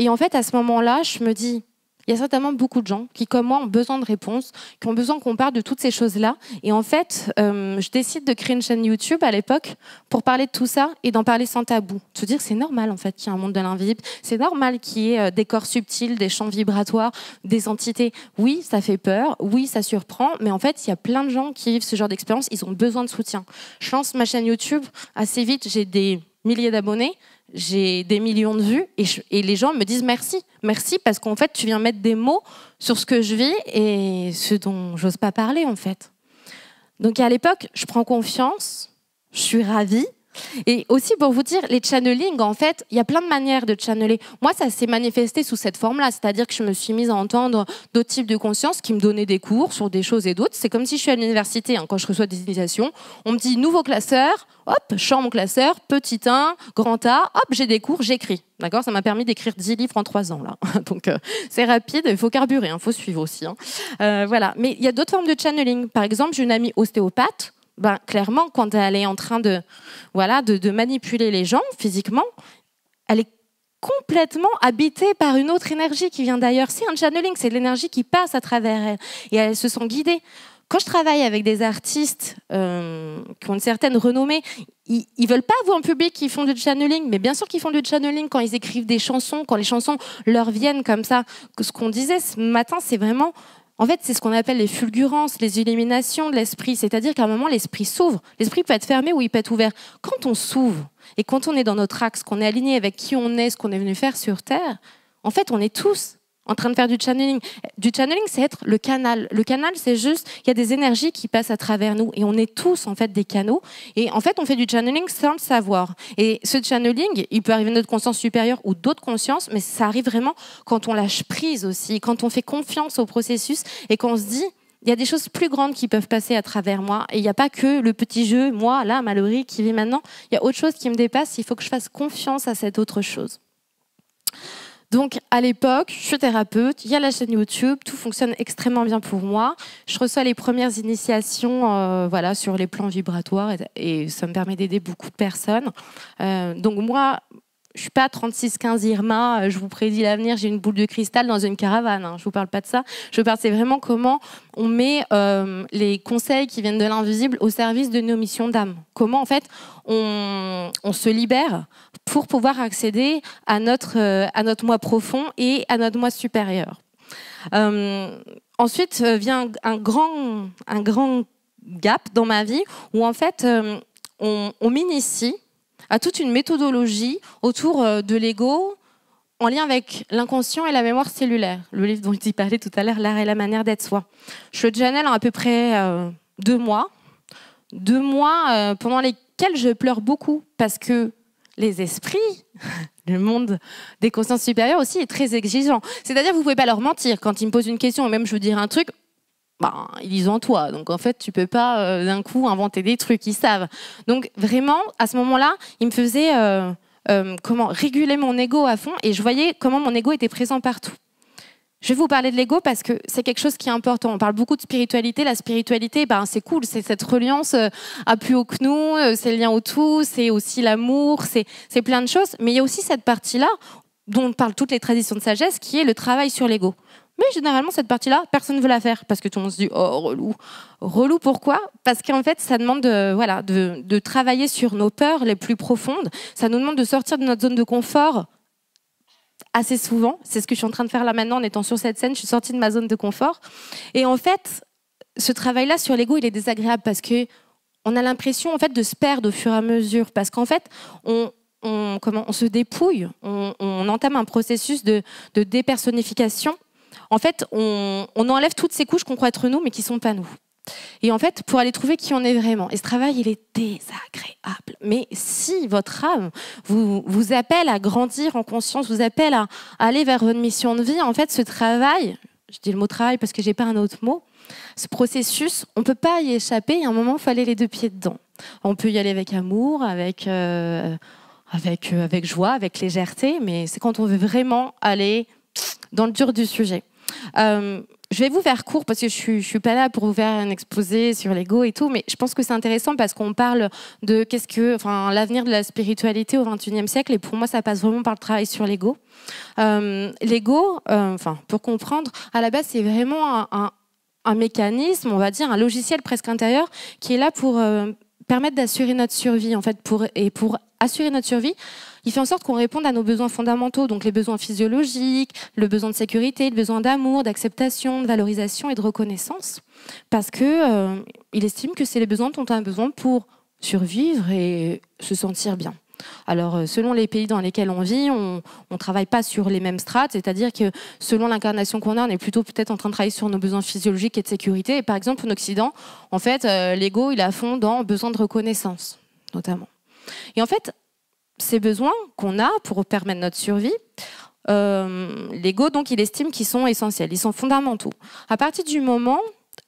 Speaker 3: en fait, à ce moment-là, je me dis, il y a certainement beaucoup de gens qui, comme moi, ont besoin de réponses, qui ont besoin qu'on parle de toutes ces choses-là. Et en fait, je décide de créer une chaîne YouTube à l'époque pour parler de tout ça et d'en parler sans tabou. Se dire que c'est normal, en fait, qu'il y ait un monde de l'invisible. C'est normal qu'il y ait des corps subtils, des champs vibratoires, des entités. Oui, ça fait peur. Oui, ça surprend. Mais en fait, il y a plein de gens qui vivent ce genre d'expérience. Ils ont besoin de soutien. Je lance ma chaîne YouTube assez vite. J'ai des milliers d'abonnés. J'ai des millions de vues et les gens me disent merci. Merci parce qu'en fait, tu viens mettre des mots sur ce que je vis et ce dont j'ose pas parler en fait. Donc à l'époque, je prends confiance, je suis ravie. Et aussi pour vous dire, les channelings, en fait, il y a plein de manières de channeler. Moi, ça s'est manifesté sous cette forme-là, c'est-à-dire que je me suis mise à entendre d'autres types de consciences qui me donnaient des cours sur des choses et d'autres. C'est comme si je suis à l'université, quand je reçois des initiations, on me dit nouveau classeur, hop, je sors mon classeur, petit 1, grand A, hop, j'ai des cours, j'écris. D'accord, ça m'a permis d'écrire 10 livres en 3 ans, là. Donc, c'est rapide, il faut carburer, il faut suivre aussi. Voilà. Mais il y a d'autres formes de channeling. Par exemple, j'ai une amie ostéopathe. Clairement, quand elle est en train de manipuler les gens physiquement, elle est complètement habitée par une autre énergie qui vient d'ailleurs. C'est un channeling, c'est de l'énergie qui passe à travers elle. Et elle se sent guidée. Quand je travaille avec des artistes qui ont une certaine renommée, ils veulent pas voir en public qu'ils font du channeling, mais bien sûr qu'ils font du channeling quand ils écrivent des chansons, quand les chansons leur viennent comme ça. Ce qu'on disait ce matin, c'est vraiment... En fait, c'est ce qu'on appelle les fulgurances, les illuminations de l'esprit. C'est-à-dire qu'à un moment, l'esprit s'ouvre. L'esprit peut être fermé ou il peut être ouvert. Quand on s'ouvre et quand on est dans notre axe, qu'on est aligné avec qui on est, ce qu'on est venu faire sur Terre, en fait, on est tous en train de faire du channeling. Du channeling, c'est être le canal. Le canal, c'est juste, il y a des énergies qui passent à travers nous et on est tous, en fait, des canaux. Et en fait, on fait du channeling sans le savoir. Et ce channeling, il peut arriver de notre conscience supérieure ou d'autres consciences, mais ça arrive vraiment quand on lâche prise aussi, quand on fait confiance au processus et qu'on se dit, il y a des choses plus grandes qui peuvent passer à travers moi. Et il n'y a pas que le petit jeu, moi, là, Mallory, qui vit maintenant. Il y a autre chose qui me dépasse. Il faut que je fasse confiance à cette autre chose. Donc, à l'époque, je suis thérapeute, il y a la chaîne YouTube, tout fonctionne extrêmement bien pour moi. Je reçois les premières initiations sur les plans vibratoires et ça me permet d'aider beaucoup de personnes. Donc, moi, je ne suis pas 3615 Irma, je vous prédis l'avenir, j'ai une boule de cristal dans une caravane. Je ne vous parle pas de ça. Je parle, c'est vraiment comment on met les conseils qui viennent de l'invisible au service de nos missions d'âme. Comment, en fait, on se libère pour pouvoir accéder à notre moi profond et à notre moi supérieur. En ensuite vient un grand gap dans ma vie où en fait on m'initie à toute une méthodologie autour de l'ego en lien avec l'inconscient et la mémoire cellulaire. Le livre dont il parlait tout à l'heure, L'art et la manière d'être soi. Je le journal en à peu près 2 mois. 2 mois pendant lesquels je pleure beaucoup parce que les esprits, le monde des consciences supérieures aussi est très exigeant. C'est-à-dire que vous ne pouvez pas leur mentir. Quand ils me posent une question, et même je veux dire un truc, ben, ils ont toi. Donc en fait, tu ne peux pas d'un coup inventer des trucs, ils savent. Donc vraiment, à ce moment-là, ils me faisaient réguler mon ego à fond et je voyais comment mon ego était présent partout. Je vais vous parler de l'ego parce que c'est quelque chose qui est important. On parle beaucoup de spiritualité. La spiritualité, ben, c'est cool, c'est cette reliance à plus haut que nous, c'est le lien au tout, c'est aussi l'amour, c'est plein de choses. Mais il y a aussi cette partie-là, dont parlent toutes les traditions de sagesse, qui est le travail sur l'ego. Mais généralement, cette partie-là, personne ne veut la faire parce que tout le monde se dit « Oh, relou ». Relou, pourquoi? Parce qu'en fait, ça demande de travailler sur nos peurs les plus profondes. Ça nous demande de sortir de notre zone de confort assez souvent. C'est ce que je suis en train de faire là maintenant en étant sur cette scène. Je suis sortie de ma zone de confort. Et en fait, ce travail-là sur l'ego, il est désagréable parce qu'on a l'impression en fait, de se perdre au fur et à mesure. Parce qu'en fait, on se dépouille, on entame un processus de dépersonnification. En fait, on enlève toutes ces couches qu'on croit être nous, mais qui ne sont pas nous. Et en fait, pour aller trouver qui on est vraiment. Et ce travail, il est désagréable. Mais si votre âme vous appelle à grandir en conscience, vous appelle à aller vers votre mission de vie, en fait, ce travail, je dis le mot travail parce que je n'ai pas un autre mot, ce processus, on ne peut pas y échapper. Il y a un moment, il faut aller les 2 pieds dedans. On peut y aller avec amour, avec joie, avec légèreté, mais c'est quand on veut vraiment aller dans le dur du sujet. Je vais vous faire court parce que je suis pas là pour vous faire un exposé sur l'ego et tout, mais je pense que c'est intéressant parce qu'on parle de l'avenir de la spiritualité au XXIe siècle et pour moi ça passe vraiment par le travail sur l'ego. L'ego, pour comprendre, à la base c'est vraiment un mécanisme, on va dire, un logiciel presque intérieur qui est là pour permettre d'assurer notre survie en fait, pour assurer notre survie. Il fait en sorte qu'on réponde à nos besoins fondamentaux, donc les besoins physiologiques, le besoin de sécurité, le besoin d'amour, d'acceptation, de valorisation et de reconnaissance, parce que il estime que c'est les besoins dont on a besoin pour survivre et se sentir bien. Alors, selon les pays dans lesquels on vit, on ne travaille pas sur les mêmes strates, c'est-à-dire que selon l'incarnation qu'on a, on est plutôt peut-être en train de travailler sur nos besoins physiologiques et de sécurité. Et par exemple, en Occident, en fait, l'ego, il est à fond dans besoin de reconnaissance, notamment. Et en fait, ces besoins qu'on a pour permettre notre survie, l'ego, donc, il estime qu'ils sont essentiels, ils sont fondamentaux. À partir du moment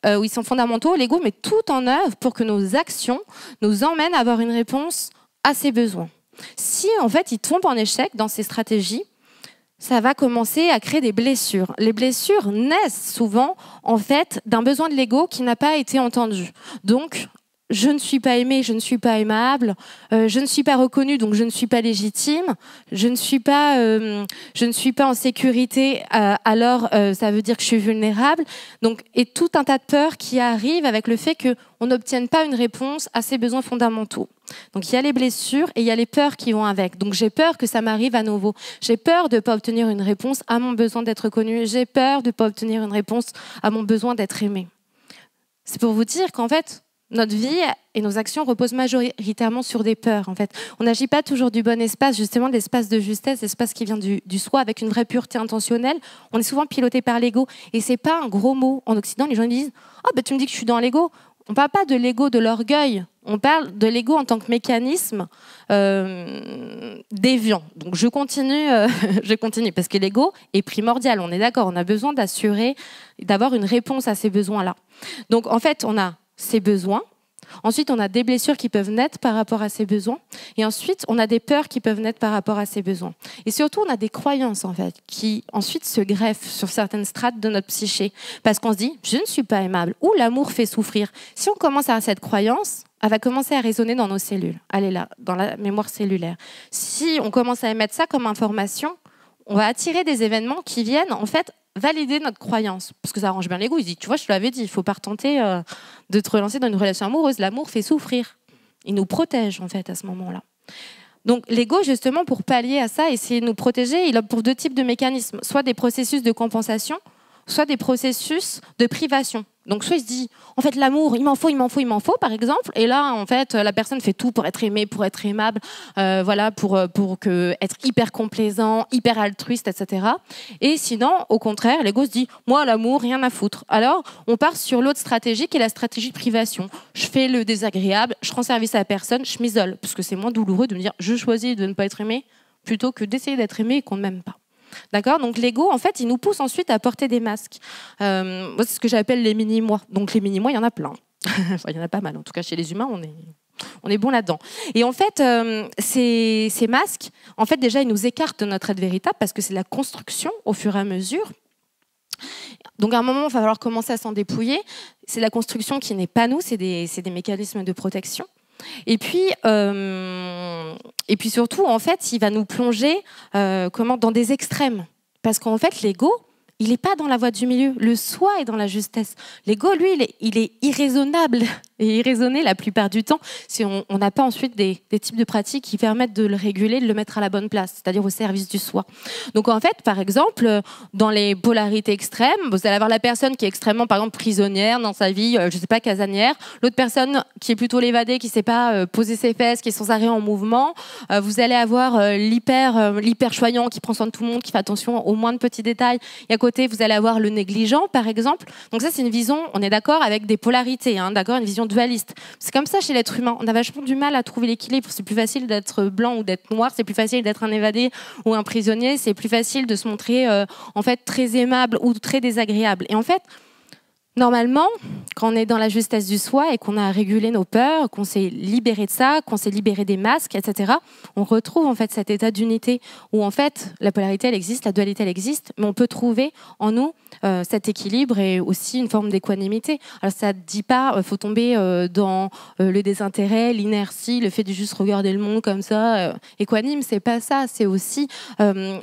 Speaker 3: où ils sont fondamentaux, l'ego met tout en œuvre pour que nos actions nous emmènent à avoir une réponse à ces besoins. Si, en fait, il tombe en échec dans ces stratégies, ça va commencer à créer des blessures. Les blessures naissent souvent, en fait, d'un besoin de l'ego qui n'a pas été entendu. Donc, je ne suis pas aimé, je ne suis pas aimable, je ne suis pas reconnu, donc je ne suis pas légitime, je ne suis pas en sécurité, alors ça veut dire que je suis vulnérable. Donc, et tout un tas de peurs qui arrivent avec le fait qu'on n'obtienne pas une réponse à ces besoins fondamentaux. Donc il y a les blessures et il y a les peurs qui vont avec. Donc j'ai peur que ça m'arrive à nouveau. J'ai peur de ne pas obtenir une réponse à mon besoin d'être reconnu. J'ai peur de ne pas obtenir une réponse à mon besoin d'être aimé. C'est pour vous dire qu'en fait, notre vie et nos actions reposent majoritairement sur des peurs. En fait, on n'agit pas toujours du bon espace, justement de l'espace de justesse, l'espace qui vient du soi, avec une vraie pureté intentionnelle. On est souvent piloté par l'ego. Et c'est pas un gros mot. En Occident, les gens disent « Ah, ben tu me dis que je suis dans l'ego ». On ne parle pas de l'ego de l'orgueil, on parle de l'ego en tant que mécanisme déviant. Donc je continue, parce que l'ego est primordial, on est d'accord, on a besoin d'assurer, d'avoir une réponse à ces besoins-là. Donc en fait, on a ces besoins, ensuite on a des blessures qui peuvent naître par rapport à ces besoins, et ensuite on a des peurs qui peuvent naître par rapport à ces besoins. Et surtout on a des croyances en fait, qui ensuite se greffent sur certaines strates de notre psyché, parce qu'on se dit « je ne suis pas aimable » ou « l'amour fait souffrir ». Si on commence à cette croyance, elle va commencer à résonner dans nos cellules, elle est là, dans la mémoire cellulaire. Si on commence à émettre ça comme information, on va attirer des événements qui viennent en fait valider notre croyance, parce que ça arrange bien l'ego. Il dit, tu vois, je te l'avais dit, il ne faut pas retenter de te relancer dans une relation amoureuse. L'amour fait souffrir. Il nous protège, en fait, à ce moment-là. Donc, l'ego, justement, pour pallier à ça, essayer de nous protéger, il opte pour 2 types de mécanismes. Soit des processus de compensation, soit des processus de privation. Donc soit il se dit, en fait l'amour, il m'en faut, par exemple, et là en fait la personne fait tout pour être aimée, pour être aimable, voilà, pour être hyper complaisant, hyper altruiste, etc. Et sinon, au contraire, l'ego se dit, moi l'amour, rien à foutre. Alors on part sur l'autre stratégie qui est la stratégie de privation. Je fais le désagréable, je rends service à la personne, je m'isole, parce que c'est moins douloureux de me dire, je choisis de ne pas être aimé, plutôt que d'essayer d'être aimé et qu'on ne m'aime pas. D'accord ? Donc l'ego, en fait, il nous pousse ensuite à porter des masques. Moi, c'est ce que j'appelle les mini-moi. Donc les mini-moi, il y en a plein. Enfin, il y en a pas mal. En tout cas, chez les humains, on est bon là-dedans. Et en fait, ces masques, en fait, déjà, ils nous écartent de notre être véritable parce que c'est la construction au fur et à mesure. Donc à un moment, il va falloir commencer à s'en dépouiller. C'est la construction qui n'est pas nous, c'est des mécanismes de protection. Et puis surtout, en fait, il va nous plonger dans des extrêmes. Parce qu'en fait, l'ego, il n'est pas dans la voie du milieu. Le soi est dans la justesse. L'ego, lui, il est irraisonnable et irraisonné la plupart du temps si on n'a pas ensuite des types de pratiques qui permettent de le réguler, de le mettre à la bonne place, c'est-à-dire au service du soi. Donc en fait, par exemple, dans les polarités extrêmes, vous allez avoir la personne qui est extrêmement, par exemple, prisonnière dans sa vie, je ne sais pas, casanière, l'autre personne qui est plutôt l'évadée, qui ne sait pas poser ses fesses, qui est sans arrêt en mouvement. Vous allez avoir l'hyper choyant qui prend soin de tout le monde, qui fait attention aux moindres petits détails. Et à côté, vous allez avoir le négligent, par exemple. Donc ça, c'est une vision, on est d'accord, avec des polarités, hein, d'accord, une vision dualiste. C'est comme ça chez l'être humain. On a vachement du mal à trouver l'équilibre. C'est plus facile d'être blanc ou d'être noir. C'est plus facile d'être un évadé ou un prisonnier. C'est plus facile de se montrer en fait très aimable ou très désagréable. Et en fait, normalement, quand on est dans la justesse du soi et qu'on a régulé nos peurs, qu'on s'est libéré de ça, qu'on s'est libéré des masques, etc., on retrouve en fait cet état d'unité où en fait la polarité elle existe, la dualité elle existe, mais on peut trouver en nous cet équilibre et aussi une forme d'équanimité. Alors ça ne dit pas faut tomber dans le désintérêt, l'inertie, le fait de juste regarder le monde comme ça. Équanime, c'est pas ça. C'est aussi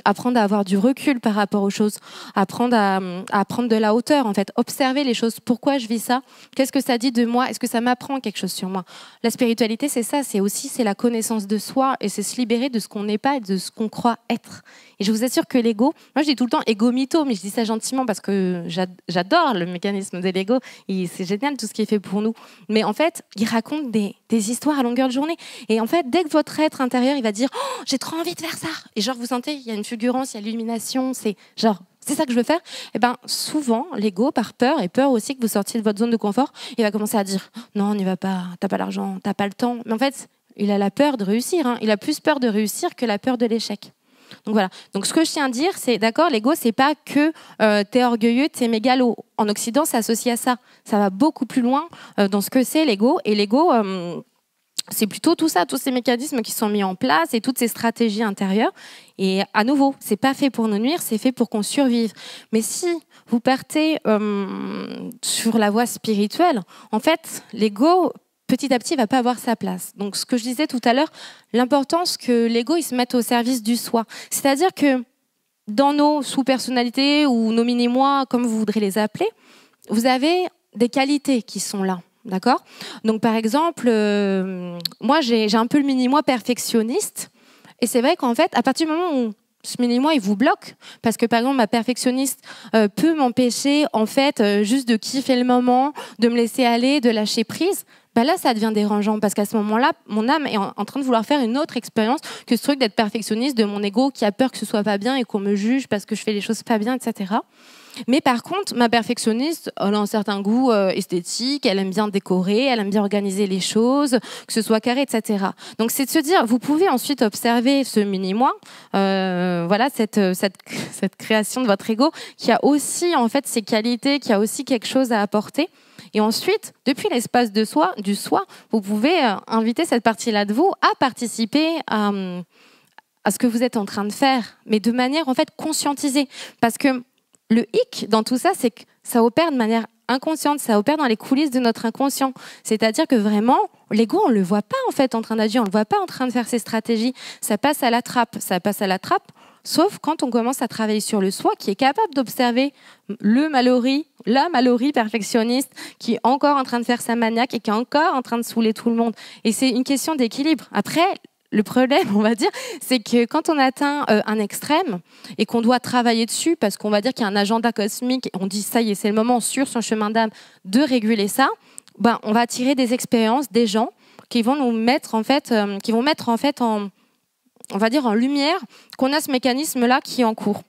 Speaker 3: apprendre à avoir du recul par rapport aux choses, apprendre à prendre de la hauteur en fait, observer les choses. Pourquoi je vis ça ? Qu'est-ce que ça dit de moi ? Est-ce que ça m'apprend quelque chose sur moi ? La spiritualité, c'est ça, c'est la connaissance de soi et c'est se libérer de ce qu'on n'est pas et de ce qu'on croit être. Et je vous assure que l'ego, moi je dis tout le temps ego mytho, mais je dis ça gentiment parce que j'adore le mécanisme de l'ego, c'est génial tout ce qui est fait pour nous. Mais en fait, il raconte des histoires à longueur de journée. Et en fait, dès que votre être intérieur, il va dire oh, j'ai trop envie de faire ça. Et genre, vous sentez, il y a une fulgurance, il y a l'illumination, c'est genre c'est ça que je veux faire. Et ben souvent l'ego, par peur et peur aussi que vous sortiez de votre zone de confort, il va commencer à dire non, n'y va pas, t'as pas l'argent, t'as pas le temps. Mais en fait, il a la peur de réussir. Hein. Il a plus peur de réussir que la peur de l'échec. Donc voilà. Donc ce que je tiens à dire, c'est d'accord, l'ego, c'est pas que t'es orgueilleux, t'es mégalo. En Occident, c'est associé à ça. Ça va beaucoup plus loin dans ce que c'est l'ego. Et l'ego, c'est plutôt tout ça, tous ces mécanismes qui sont mis en place et toutes ces stratégies intérieures. Et à nouveau, c'est pas fait pour nous nuire, c'est fait pour qu'on survive. Mais si vous partez sur la voie spirituelle, en fait, l'ego, petit à petit, va pas avoir sa place. Donc, ce que je disais tout à l'heure, l'importance que l'ego, il se mette au service du soi. C'est-à-dire que dans nos sous-personnalités ou nos mini-moi, comme vous voudrez les appeler, vous avez des qualités qui sont là. D'accord ? Donc, par exemple, moi, j'ai un peu le mini-moi perfectionniste. Et c'est vrai qu'en fait, à partir du moment où ce mini-moi, il vous bloque, parce que, par exemple, ma perfectionniste peut m'empêcher, en fait, juste de kiffer le moment, de me laisser aller, de lâcher prise, ben là, ça devient dérangeant, parce qu'à ce moment-là, mon âme est en train de vouloir faire une autre expérience que ce truc d'être perfectionniste, de mon ego qui a peur que ce soit pas bien et qu'on me juge parce que je fais les choses pas bien, etc. Mais par contre, ma perfectionniste, elle a un certain goût esthétique, elle aime bien décorer, elle aime bien organiser les choses, que ce soit carré, etc. Donc c'est de se dire, vous pouvez ensuite observer ce mini-moi, voilà, cette création de votre ego, qui a aussi en fait ses qualités, qui a aussi quelque chose à apporter. Et ensuite, depuis l'espace du soi, vous pouvez inviter cette partie-là de vous à participer à ce que vous êtes en train de faire, mais de manière en fait conscientisée. Parce que le hic dans tout ça, c'est que ça opère de manière inconsciente, ça opère dans les coulisses de notre inconscient. C'est-à-dire que vraiment, l'ego, on ne le voit pas en fait en train d'agir, on ne le voit pas en train de faire ses stratégies. Ça passe à la trappe, sauf quand on commence à travailler sur le soi, qui est capable d'observer la Mallory perfectionniste, qui est encore en train de faire sa maniaque et qui est encore en train de saouler tout le monde. Et c'est une question d'équilibre. Après, Le problème, on va dire, c'est que quand on atteint un extrême et qu'on doit travailler dessus, parce qu'on va dire qu'il y a un agenda cosmique, on dit ça y est, c'est le moment sur son chemin d'âme de réguler ça, ben, on va tirer des expériences des gens qui vont nous mettre en fait, on va dire en lumière qu'on a ce mécanisme-là qui est en cours.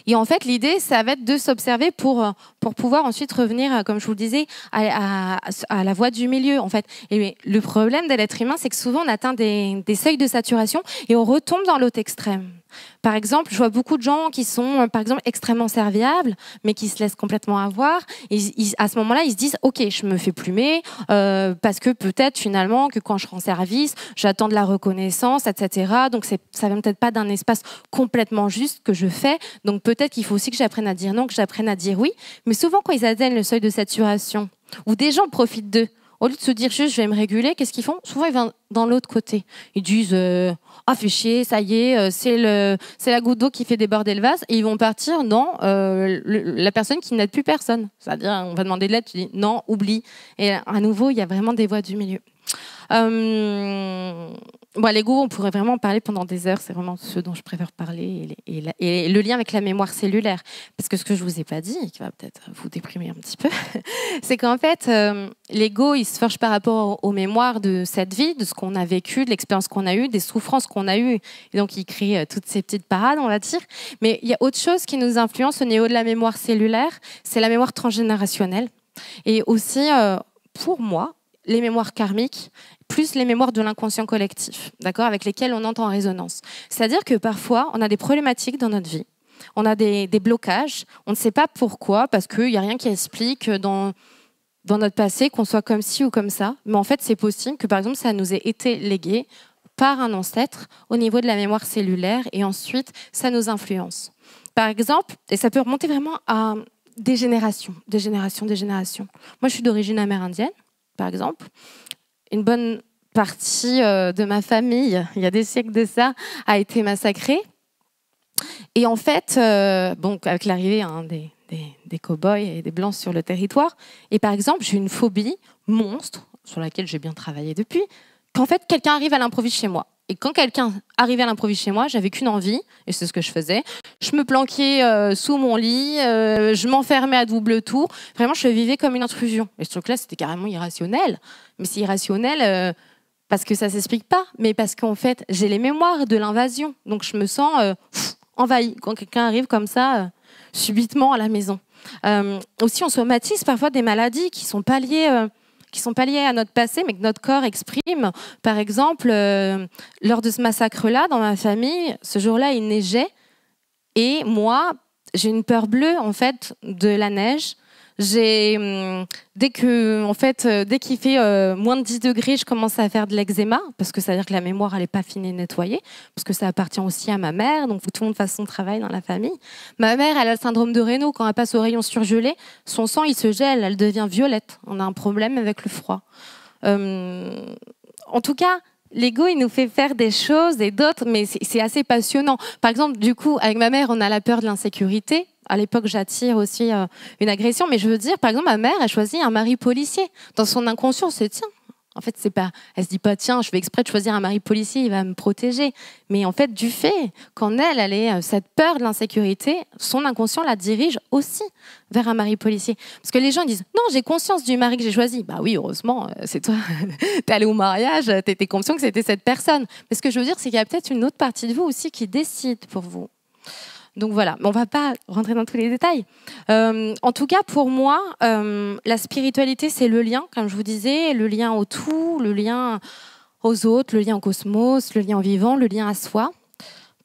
Speaker 3: Et en fait, l'idée, ça va être de s'observer pour pouvoir ensuite revenir, comme je vous le disais, à la voie du milieu, en fait. Et le problème de l'être humain, c'est que souvent, on atteint des seuils de saturation et on retombe dans l'autre extrême. Par exemple, je vois beaucoup de gens qui sont, par exemple, extrêmement serviables, mais qui se laissent complètement avoir. Et à ce moment-là, ils se disent « Ok, je me fais plumer, parce que peut-être finalement que quand je rends service, j'attends de la reconnaissance, etc. Donc ça vient peut-être pas d'un espace complètement juste que je fais. Donc peut-être qu'il faut aussi que j'apprenne à dire non, que j'apprenne à dire oui. Mais souvent, quand ils atteignent le seuil de saturation, ou des gens profitent d'eux, au lieu de se dire juste je vais me réguler, qu'est-ce qu'ils font? Souvent, ils vont dans l'autre côté. Ils disent ah, fais chier, ça y est, c'est la goutte d'eau qui fait déborder le vase. Et ils vont partir dans la personne qui n'aide plus personne. C'est-à-dire, on va demander de l'aide, tu dis non, oublie. Et à nouveau, il y a vraiment des voies du milieu. Bon, l'ego, on pourrait vraiment en parler pendant des heures. C'est vraiment ce dont je préfère parler. Et le lien avec la mémoire cellulaire. Parce que ce que je vous ai pas dit, et qui va peut-être vous déprimer un petit peu, c'est qu'en fait, l'ego, il se forge par rapport aux mémoires de cette vie, de ce qu'on a vécu, de l'expérience qu'on a eue, des souffrances qu'on a eues. Et donc, il crée toutes ces petites parades, on va dire. Mais il y a autre chose qui nous influence au niveau de la mémoire cellulaire, c'est la mémoire transgénérationnelle. Et aussi, pour moi, les mémoires karmiques, plus les mémoires de l'inconscient collectif, d'accord, avec lesquelles on entre en résonance. C'est-à-dire que parfois, on a des problématiques dans notre vie, on a des blocages, on ne sait pas pourquoi, parce qu'il n'y a rien qui explique dans notre passé qu'on soit comme ci ou comme ça, mais en fait, c'est possible que, par exemple, ça nous ait été légué par un ancêtre au niveau de la mémoire cellulaire, et ensuite, ça nous influence. Par exemple, et ça peut remonter vraiment à des générations. Moi, je suis d'origine amérindienne, par exemple. Une bonne partie de ma famille, il y a des siècles de ça, a été massacrée. Et en fait, bon, avec l'arrivée des cow-boys et des blancs sur le territoire, et par exemple, j'ai une phobie monstre, sur laquelle j'ai bien travaillé depuis, qu'en fait, quelqu'un arrive à l'improviste chez moi. Et quand quelqu'un arrivait à l'improviste chez moi, j'avais qu'une envie, et c'est ce que je faisais. Je me planquais sous mon lit, je m'enfermais à double tour. Vraiment, je vivais comme une intrusion. Et ce truc-là, c'était carrément irrationnel. Mais c'est irrationnel parce que ça s'explique pas, mais parce qu'en fait, j'ai les mémoires de l'invasion. Donc, je me sens envahie quand quelqu'un arrive comme ça, subitement à la maison. Aussi, on somatise parfois des maladies qui sont pas liées à notre passé, mais que notre corps exprime. Par exemple, lors de ce massacre-là, dans ma famille, ce jour-là, il neigeait. Et moi, j'ai une peur bleue, en fait, de la neige. Dès qu'il fait moins de 10 degrés, je commence à faire de l'eczéma, parce que ça veut dire que la mémoire, elle n'est pas finie et nettoyée, parce que ça appartient aussi à ma mère, donc tout le monde fasse son travail dans la famille. Ma mère, elle a le syndrome de Raynaud. Quand elle passe au rayon surgelé, son sang, il se gèle, elle devient violette. On a un problème avec le froid. En tout cas, l'ego, il nous fait faire des choses et d'autres, mais c'est assez passionnant. Par exemple, du coup, avec ma mère, on a la peur de l'insécurité. À l'époque, j'attire aussi une agression. Mais je veux dire, par exemple, ma mère a choisi un mari policier. Dans son inconscient, c'est tiens. En fait, c'est pas. Elle se dit pas tiens, je fais exprès de choisir un mari policier, il va me protéger. Mais en fait, du fait qu'en elle ait cette peur de l'insécurité, son inconscient la dirige aussi vers un mari policier. Parce que les gens disent non, j'ai conscience du mari que j'ai choisi. Bah oui, heureusement, c'est toi. T'es allé au mariage, t'étais conscient que c'était cette personne. Mais ce que je veux dire, c'est qu'il y a peut-être une autre partie de vous aussi qui décide pour vous. Donc voilà, on ne va pas rentrer dans tous les détails. En tout cas, pour moi, la spiritualité, c'est le lien, comme je vous disais, le lien au tout, le lien aux autres, le lien au cosmos, le lien au vivant, le lien à soi.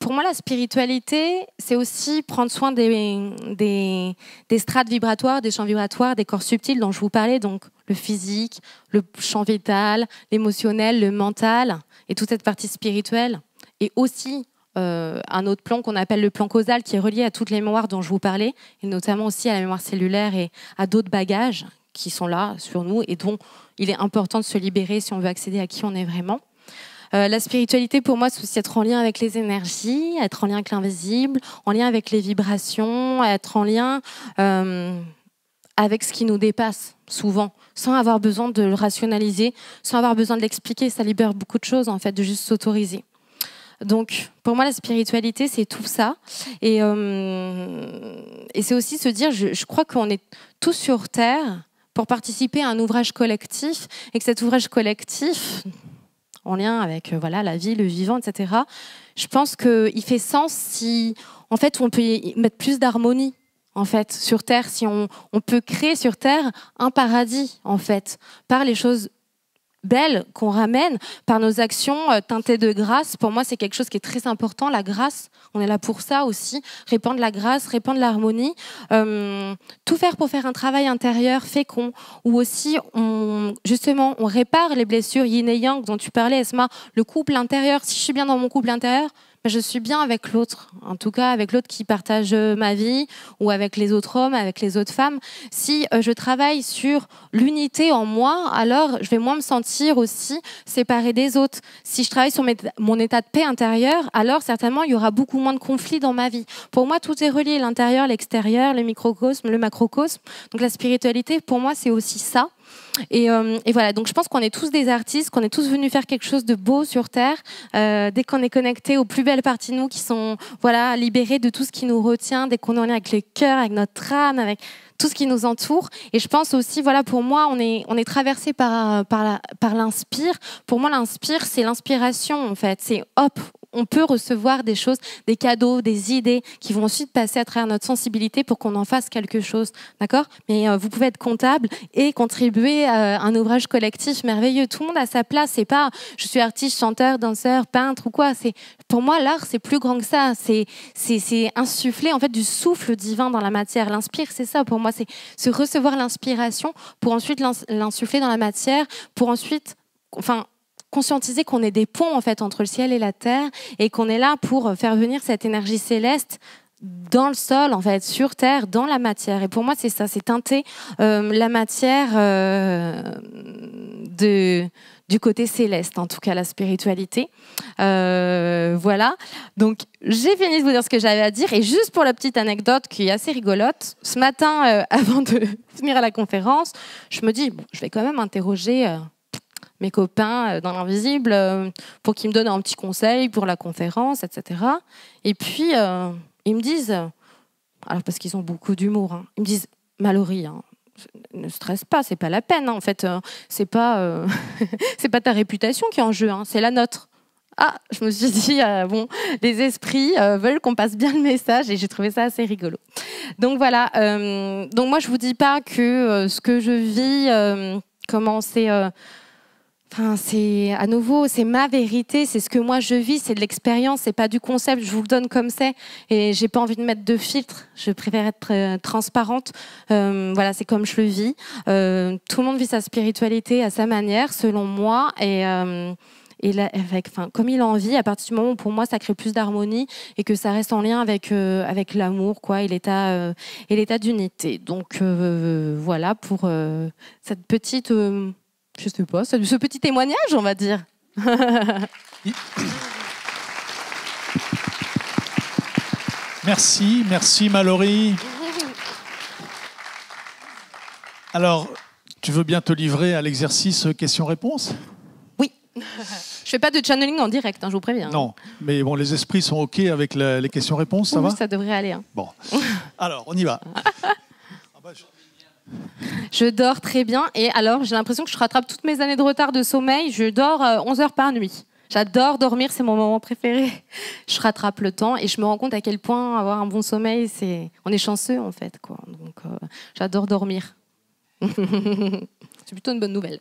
Speaker 3: Pour moi, la spiritualité, c'est aussi prendre soin des strates vibratoires, des champs vibratoires, des corps subtils dont je vous parlais, donc le physique, le champ vital, l'émotionnel, le mental, et toute cette partie spirituelle, et aussi un autre plan qu'on appelle le plan causal qui est relié à toutes les mémoires dont je vous parlais et notamment aussi à la mémoire cellulaire et à d'autres bagages qui sont là sur nous et dont il est important de se libérer si on veut accéder à qui on est vraiment. La spiritualité pour moi c'est aussi être en lien avec les énergies, être en lien avec l'invisible, en lien avec les vibrations, être en lien avec ce qui nous dépasse, souvent, sans avoir besoin de le rationaliser, sans avoir besoin de l'expliquer. Ça libère beaucoup de choses, en fait, de juste s'autoriser. Donc, pour moi, la spiritualité, c'est tout ça. Et c'est aussi se dire, je crois qu'on est tous sur Terre pour participer à un ouvrage collectif, et que cet ouvrage collectif, en lien avec voilà, la vie, le vivant, etc., je pense qu'il fait sens si, en fait, on peut y mettre plus d'harmonie. En fait, sur Terre, si on peut créer sur Terre un paradis, en fait, par les choses belles qu'on ramène, par nos actions teintées de grâce. Pour moi, c'est quelque chose qui est très important, la grâce. On est là pour ça aussi, répandre la grâce, répandre l'harmonie. Tout faire pour faire un travail intérieur fécond, où aussi, justement, on répare les blessures yin et yang dont tu parlais, Esma, le couple intérieur. Si je suis bien dans mon couple intérieur, je suis bien avec l'autre, en tout cas avec l'autre qui partage ma vie, ou avec les autres hommes, avec les autres femmes. Si je travaille sur l'unité en moi, alors je vais moins me sentir aussi séparée des autres. Si je travaille sur mon état de paix intérieur, alors certainement il y aura beaucoup moins de conflits dans ma vie. Pour moi, tout est relié, l'intérieur, l'extérieur, le microcosme, le macrocosme. Donc la spiritualité, pour moi, c'est aussi ça. Et voilà, donc je pense qu'on est tous des artistes, qu'on est tous venus faire quelque chose de beau sur Terre, dès qu'on est connecté aux plus belles parties de nous qui sont voilà, libérées de tout ce qui nous retient, dès qu'on est en lien avec le cœur, avec notre âme, avec tout ce qui nous entoure. Et je pense aussi, voilà, pour moi, on est traversé par l'inspire. Pour moi, l'inspire, c'est l'inspiration, en fait. C'est hop, on peut recevoir des choses, des cadeaux, des idées qui vont ensuite passer à travers notre sensibilité pour qu'on en fasse quelque chose, d'accord ? Mais vous pouvez être comptable et contribuer à un ouvrage collectif merveilleux. Tout le monde a sa place. C'est pas je suis artiste, chanteur, danseur, peintre ou quoi. C'est pour moi l'art, c'est plus grand que ça. C'est insuffler en fait du souffle divin dans la matière. L'inspire, c'est ça pour moi, c'est se recevoir l'inspiration pour ensuite l'insuffler dans la matière, pour ensuite, enfin, conscientiser qu'on est des ponts en fait entre le ciel et la terre et qu'on est là pour faire venir cette énergie céleste dans le sol, en fait, sur terre, dans la matière. Et pour moi, c'est ça, c'est teinter la matière du côté céleste, en tout cas la spiritualité. Voilà. Donc, j'ai fini de vous dire ce que j'avais à dire. Et juste pour la petite anecdote qui est assez rigolote, ce matin, avant de venir à la conférence, je me dis, bon, je vais quand même interroger mes copains dans l'invisible pour qu'ils me donnent un petit conseil pour la conférence, etc. Et puis, ils me disent, alors parce qu'ils ont beaucoup d'humour, hein, ils me disent, Mallory, hein, ne stresse pas, c'est pas la peine, hein, en fait, c'est pas ta réputation qui est en jeu, hein, c'est la nôtre. Ah, je me suis dit, bon, les esprits veulent qu'on passe bien le message et j'ai trouvé ça assez rigolo. Donc voilà, donc moi je vous dis pas que ce que je vis, comment c'est... Enfin, c'est à nouveau, c'est ma vérité, c'est ce que moi je vis, c'est de l'expérience, c'est pas du concept, je vous le donne comme c'est et j'ai pas envie de mettre de filtre, je préfère être transparente. Voilà, c'est comme je le vis. Tout le monde vit sa spiritualité à sa manière, selon moi, et là, comme il a envie, à partir du moment où pour moi ça crée plus d'harmonie et que ça reste en lien avec l'amour, quoi, et l'état d'unité. Donc voilà pour cette petite. Je sais pas, ce petit témoignage, on va dire.
Speaker 1: Merci Mallory. Alors, tu veux bien te livrer à l'exercice questions-réponses ?
Speaker 3: Oui. Je fais pas de channeling en direct, hein, je vous préviens.
Speaker 1: Non, mais bon, les esprits sont OK avec les questions-réponses, ça va ?
Speaker 3: Ça devrait aller. Hein.
Speaker 1: Bon, alors, on y va.
Speaker 3: Je dors très bien et alors j'ai l'impression que je rattrape toutes mes années de retard de sommeil. Je dors 11 heures par nuit. J'adore dormir, c'est mon moment préféré. Je rattrape le temps et je me rends compte à quel point avoir un bon sommeil, on est chanceux en fait, quoi. Donc j'adore dormir. C'est plutôt une bonne nouvelle.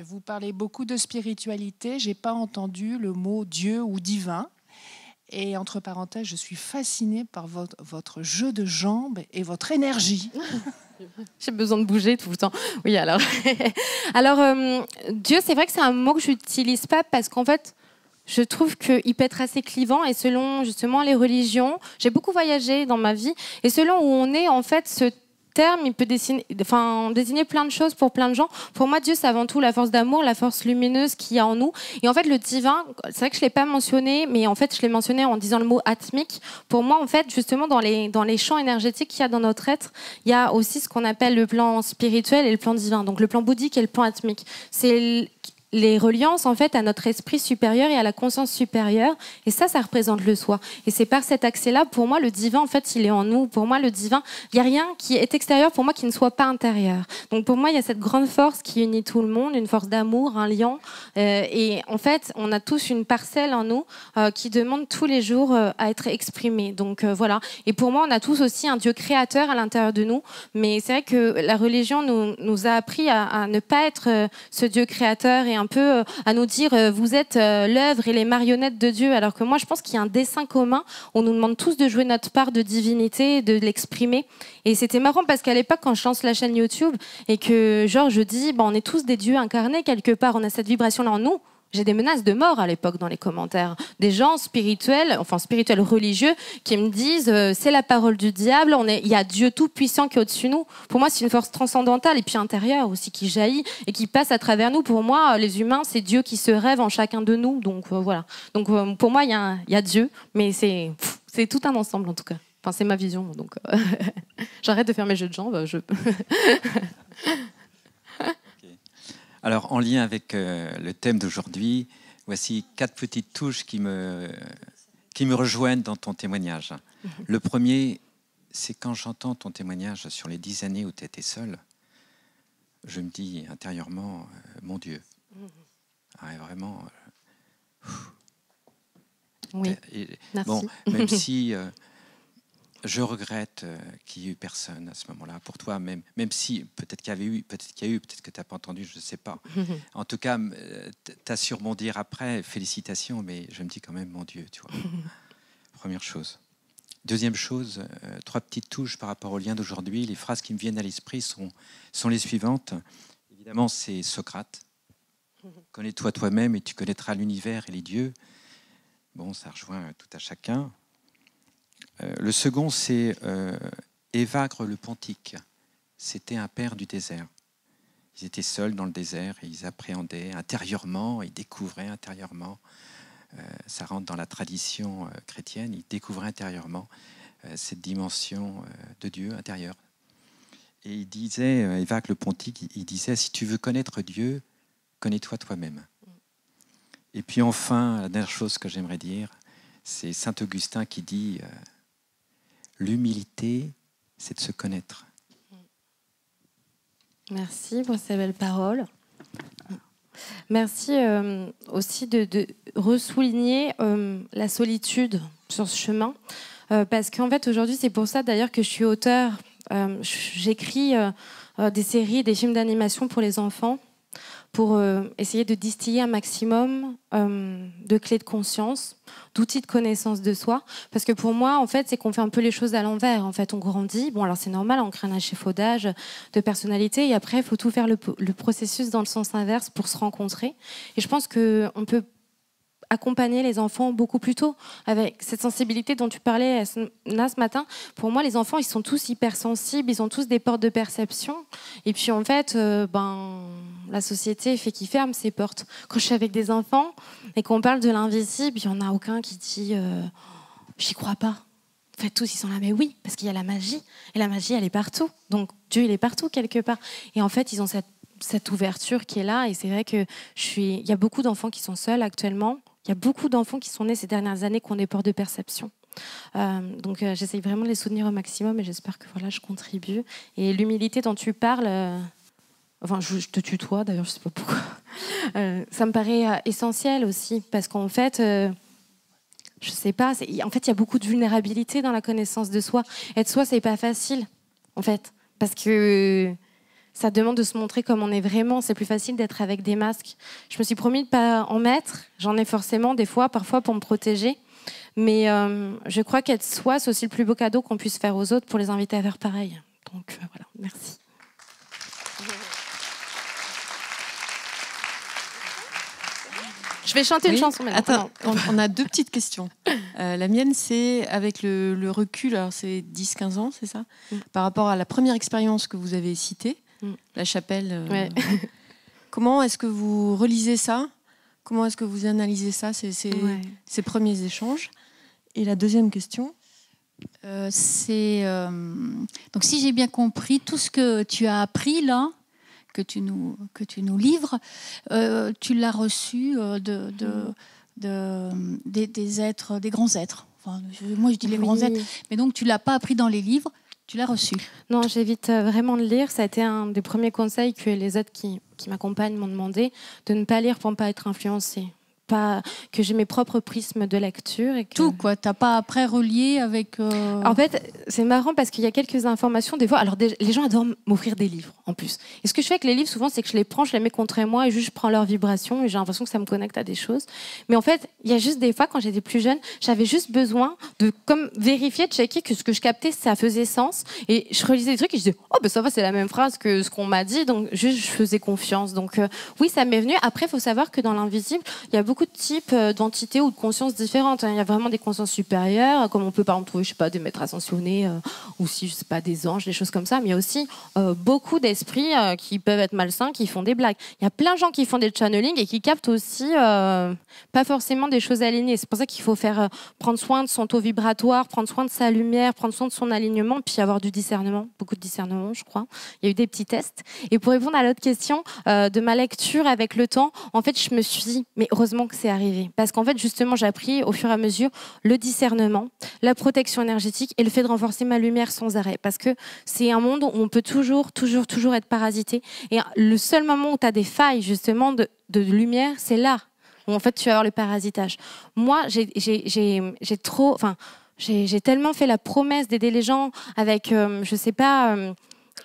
Speaker 4: Vous parlez beaucoup de spiritualité. J'ai pas entendu le mot Dieu ou divin. Et entre parenthèses, je suis fascinée par votre jeu de jambes et votre énergie.
Speaker 3: J'ai besoin de bouger tout le temps. Oui, alors. Dieu, c'est vrai que c'est un mot que je n'utilise pas parce qu'en fait, je trouve qu'il peut être assez clivant et selon justement les religions, j'ai beaucoup voyagé dans ma vie et selon où on est, en fait, terme, il peut désigner plein de choses pour plein de gens. Pour moi, Dieu, c'est avant tout la force d'amour, la force lumineuse qu'il y a en nous. Et en fait, le divin, c'est vrai que je ne l'ai pas mentionné, mais en fait, je l'ai mentionné en disant le mot atmique. Pour moi, en fait, justement, dans les champs énergétiques qu'il y a dans notre être, il y a aussi ce qu'on appelle le plan spirituel et le plan divin. Donc, le plan bouddhique et le plan atmique. C'est les reliances en fait à notre esprit supérieur et à la conscience supérieure, et ça représente le soi. Et c'est par cet accès-là, pour moi, le divin, en fait, il est en nous. Pour moi, le divin, il n'y a rien qui est extérieur pour moi qui ne soit pas intérieur. Donc pour moi, il y a cette grande force qui unit tout le monde, une force d'amour, un lien. Et en fait, on a tous une parcelle en nous qui demande tous les jours à être exprimée. Donc voilà. Et pour moi, on a tous aussi un Dieu créateur à l'intérieur de nous. Mais c'est vrai que la religion nous a appris à ne pas être ce Dieu créateur et un peu à nous dire vous êtes l'œuvre et les marionnettes de Dieu, alors que moi je pense qu'il y a un dessein commun. On nous demande tous de jouer notre part de divinité, de l'exprimer. Et c'était marrant parce qu'à l'époque, quand je lance la chaîne YouTube et que genre je dis on est tous des dieux incarnés quelque part, on a cette vibration là en nous. J'ai des menaces de mort à l'époque dans les commentaires. Des gens spirituels religieux, qui me disent c'est la parole du diable, il y a Dieu tout-puissant qui est au-dessus de nous. Pour moi, c'est une force transcendantale et puis intérieure aussi qui jaillit et qui passe à travers nous. Pour moi, les humains, c'est Dieu qui se rêve en chacun de nous. Donc voilà. Donc pour moi, il y a Dieu, mais c'est tout un ensemble en tout cas. Enfin, c'est ma vision. Donc j'arrête de faire mes jeux de jambes.
Speaker 5: Alors, en lien avec le thème d'aujourd'hui, voici 4 petites touches qui me rejoignent dans ton témoignage. Le premier, c'est quand j'entends ton témoignage sur les 10 années où tu étais seule, je me dis intérieurement, mon Dieu. Vraiment.
Speaker 3: Oui, merci.
Speaker 5: Bon, même si je regrette qu'il n'y ait eu personne à ce moment-là pour toi, même si peut-être qu'il y a eu, peut-être que tu n'as pas entendu, je ne sais pas. En tout cas, tu as su rebondir après, félicitations, mais je me dis quand même, mon Dieu, tu vois. Première chose. Deuxième chose, 3 petites touches par rapport au lien d'aujourd'hui. Les phrases qui me viennent à l'esprit sont les suivantes. Évidemment, c'est Socrate. Connais-toi toi-même et tu connaîtras l'univers et les dieux. Bon, ça rejoint tout à chacun. Le second, c'est Évagre le Pontique. C'était un père du désert. Ils étaient seuls dans le désert et ils appréhendaient intérieurement, ils découvraient intérieurement. Ça rentre dans la tradition chrétienne. Ils découvraient intérieurement cette dimension de Dieu intérieur. Et il disait, Évagre le Pontique, il disait, si tu veux connaître Dieu, connais-toi toi-même. Et puis enfin, la dernière chose que j'aimerais dire, c'est Saint Augustin qui dit l'humilité, c'est de se connaître.
Speaker 3: Merci pour ces belles paroles. Merci aussi de ressouligner la solitude sur ce chemin. Parce qu'en fait, aujourd'hui, c'est pour ça d'ailleurs que je suis auteure. J'écris des séries, des films d'animation pour les enfants, pour essayer de distiller un maximum de clés de conscience, d'outils de connaissance de soi. Parce que pour moi, en fait, c'est qu'on fait un peu les choses à l'envers. En fait, on grandit. Bon, alors c'est normal, on crée un échafaudage de personnalité. Et après, il faut tout faire le processus dans le sens inverse pour se rencontrer. Et je pense qu'on peut accompagner les enfants beaucoup plus tôt avec cette sensibilité dont tu parlais là ce matin. Pour moi, les enfants, ils sont tous hypersensibles, ils ont tous des portes de perception. Et puis en fait, la société fait qu'ils ferment ces portes. Quand je suis avec des enfants et qu'on parle de l'invisible, il n'y en a aucun qui dit j'y crois pas. En fait, tous ils sont là, mais oui, parce qu'il y a la magie. Et la magie, elle est partout. Donc Dieu, il est partout quelque part. Et en fait, ils ont cette ouverture qui est là. Et c'est vrai que il y a beaucoup d'enfants qui sont seuls actuellement. Il y a beaucoup d'enfants qui sont nés ces dernières années qui ont des portes de perception. Donc j'essaye vraiment de les soutenir au maximum et j'espère que voilà, je contribue. Et l'humilité dont tu parles, je te tutoie d'ailleurs, je ne sais pas pourquoi, ça me paraît essentiel aussi parce qu'en fait, je ne sais pas, en fait il y a beaucoup de vulnérabilité dans la connaissance de soi. Être soi, ce n'est pas facile en fait, parce que ça demande de se montrer comme on est vraiment. C'est plus facile d'être avec des masques. Je me suis promis de ne pas en mettre. J'en ai forcément des fois, parfois pour me protéger. Mais je crois qu'être soi, c'est aussi le plus beau cadeau qu'on puisse faire aux autres pour les inviter à faire pareil. Donc voilà, merci. Je vais chanter une chanson. Mais
Speaker 6: attends, on a deux petites questions. La mienne, c'est avec le recul, alors c'est 10-15 ans, c'est ça, par rapport à la première expérience que vous avez citée, la chapelle.
Speaker 3: Ouais.
Speaker 6: Comment est-ce que vous relisez ça? Comment est-ce que vous analysez ça, ces premiers échanges? Et la deuxième question,
Speaker 7: donc si j'ai bien compris, tout ce que tu as appris là, que tu nous livres, tu l'as reçu des êtres, des grands êtres. Enfin, moi je dis les grands êtres, mais donc tu l'as pas appris dans les livres, tu l'as reçu.
Speaker 3: Non, j'évite vraiment de lire. Ça a été un des premiers conseils que les êtres qui m'accompagnent m'ont demandé, de ne pas lire pour ne pas être influencé. Pas que j'ai mes propres prismes de lecture. Et que...
Speaker 7: Tout, quoi. Tu n'as pas après relié avec...
Speaker 3: En fait, c'est marrant parce qu'il y a quelques informations. Des fois, alors les gens adorent m'offrir des livres, en plus. Et ce que je fais avec les livres, souvent, c'est que je les prends, je les mets contre moi et juste je prends leurs vibrations et j'ai l'impression que ça me connecte à des choses. Mais en fait, il y a juste des fois, quand j'étais plus jeune, j'avais juste besoin de vérifier, de checker que ce que je captais, ça faisait sens. Et je relisais des trucs et je disais, oh, ben ça va, c'est la même phrase que ce qu'on m'a dit. Donc, juste, je faisais confiance. Donc, oui, ça m'est venu. Après, il faut savoir que dans l'invisible, il y a beaucoup de types d'entités ou de consciences différentes. Il y a vraiment des consciences supérieures, comme on peut par exemple trouver, je sais pas, des maîtres ascensionnés ou si je sais pas, des anges, des choses comme ça. Mais il y a aussi beaucoup d'esprits qui peuvent être malsains, qui font des blagues. Il y a plein de gens qui font des channelings et qui captent aussi pas forcément des choses alignées. C'est pour ça qu'il faut prendre soin de son taux vibratoire, prendre soin de sa lumière, prendre soin de son alignement, puis avoir du discernement, beaucoup de discernement, je crois. Il y a eu des petits tests. Et pour répondre à l'autre question de ma lecture avec le temps, en fait, je me suis dit, mais heureusement que c'est arrivé. Parce qu'en fait, justement, j'ai appris au fur et à mesure le discernement, la protection énergétique et le fait de renforcer ma lumière sans arrêt. Parce que c'est un monde où on peut toujours être parasité. Et le seul moment où tu as des failles, justement, de lumière, c'est là où, en fait, tu vas avoir le parasitage. Moi, j'ai tellement fait la promesse d'aider les gens avec, je sais pas...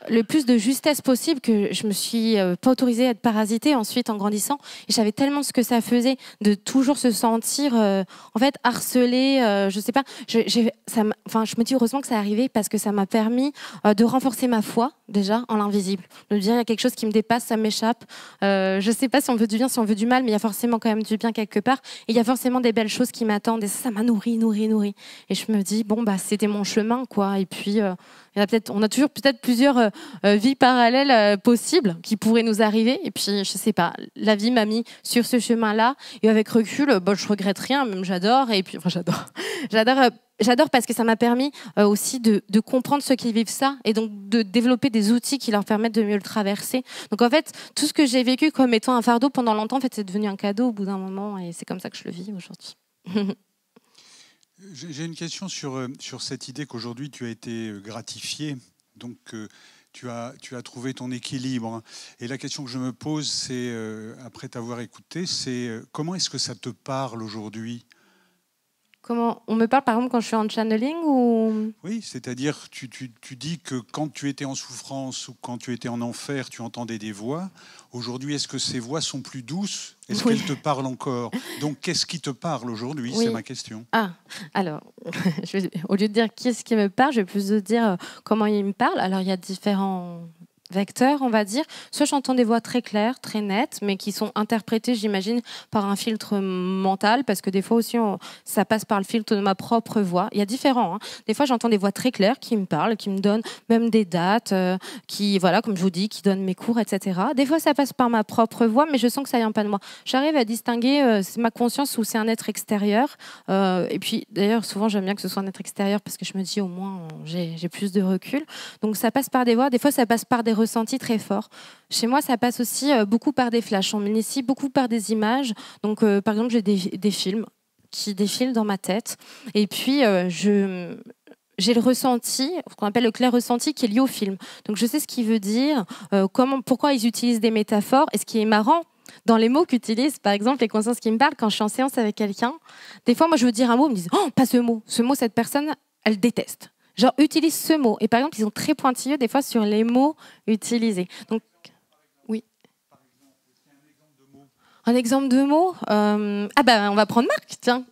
Speaker 3: le plus de justesse possible que je me suis pas autorisée à être parasitée ensuite en grandissant. Et je savais tellement ce que ça faisait de toujours se sentir en fait harcelée. Je sais pas. Je me dis heureusement que ça arrivait parce que ça m'a permis de renforcer ma foi déjà en l'invisible. De me dire il y a quelque chose qui me dépasse, ça m'échappe. Je sais pas si on veut du bien, si on veut du mal, mais il y a forcément quand même du bien quelque part. Et il y a forcément des belles choses qui m'attendent. Et ça m'a nourri. Et je me dis bon bah c'était mon chemin quoi. Et puis on a toujours peut-être plusieurs vies parallèles possibles qui pourraient nous arriver. Et puis, je sais pas, la vie m'a mis sur ce chemin-là. Et avec recul, je regrette rien, même j'adore. Et puis, j'adore parce que ça m'a permis aussi de comprendre ceux qui vivent ça et donc de développer des outils qui leur permettent de mieux le traverser. Donc, en fait, tout ce que j'ai vécu comme étant un fardeau pendant longtemps, en fait, c'est devenu un cadeau au bout d'un moment. Et c'est comme ça que je le vis aujourd'hui.
Speaker 8: J'ai une question sur cette idée qu'aujourd'hui tu as été gratifié, donc tu as trouvé ton équilibre. Et la question que je me pose, c'est, après t'avoir écouté, c'est comment est-ce que ça te parle aujourd'hui ?
Speaker 3: Comment on me parle par exemple quand je suis en channeling ou...
Speaker 8: Oui, c'est-à-dire tu dis que quand tu étais en souffrance ou quand tu étais en enfer, tu entendais des voix. Aujourd'hui, est-ce que ces voix sont plus douces ? Est-ce qu'elles te parlent encore ? Donc, qu'est-ce qui te parle aujourd'hui ? C'est ma question.
Speaker 3: Ah, alors, au lieu de dire qu'est-ce qui me parle, je vais plus dire comment il me parle. Alors, il y a différents vecteurs, on va dire. Soit j'entends des voix très claires, très nettes, mais qui sont interprétées, j'imagine, par un filtre mental, parce que des fois aussi, ça passe par le filtre de ma propre voix. Il y a différents. Hein. Des fois, j'entends des voix très claires qui me parlent, qui me donnent même des dates, qui, voilà, comme je vous dis, qui donnent mes cours, etc. Des fois, ça passe par ma propre voix, mais je sens que ça vient pas de moi. J'arrive à distinguer c'est ma conscience ou c'est un être extérieur. Et puis, d'ailleurs, souvent, j'aime bien que ce soit un être extérieur parce que je me dis, au moins, j'ai plus de recul. Donc, ça passe par des voix. Des fois, ça passe par des ressentis très forts. Chez moi, ça passe aussi beaucoup par des flashs. On m'initie beaucoup par des images. Donc, par exemple, j'ai des films qui défilent dans ma tête. Et puis, j'ai le ressenti, ce qu'on appelle le clair ressenti, qui est lié au film. Donc, je sais ce qu'il veut dire, pourquoi ils utilisent des métaphores. Et ce qui est marrant, dans les mots qu'utilisent, par exemple, les consciences qui me parlent, quand je suis en séance avec quelqu'un, des fois, moi, je veux dire un mot, ils me disent « Oh, pas ce mot. Ce mot, cette personne, elle déteste. » Genre, utilise ce mot. Et par exemple, ils sont très pointilleux des fois sur les mots utilisés. Donc, oui. Un exemple de mot on va prendre Marc, tiens.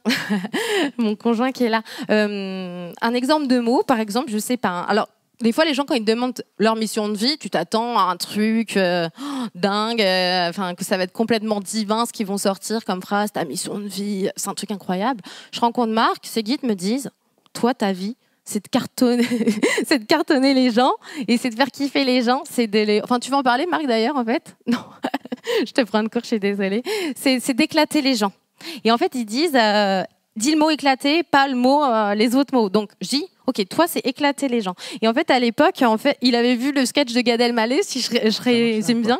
Speaker 3: Mon conjoint qui est là. Un exemple de mot, par exemple, je sais pas. Alors, Des fois, les gens, quand ils te demandent leur mission de vie, tu t'attends à un truc dingue, que ça va être complètement divin, ce qu'ils vont sortir comme phrase, ta mission de vie, c'est un truc incroyable. Je rencontre Marc, ses guides me disent, toi, ta vie, c'est de cartonner, c'est de cartonner les gens et c'est de faire kiffer les gens. Enfin, tu veux en parler, Marc, d'ailleurs, en fait? Non, je te prends de court, je suis désolée. C'est d'éclater les gens. Et en fait, ils disent, dis le mot éclater, pas le mot, les autres mots. Donc, je dis, ok, toi, c'est éclater les gens. Et en fait, à l'époque, il avait vu le sketch de Gad Elmaleh, si je résume bien.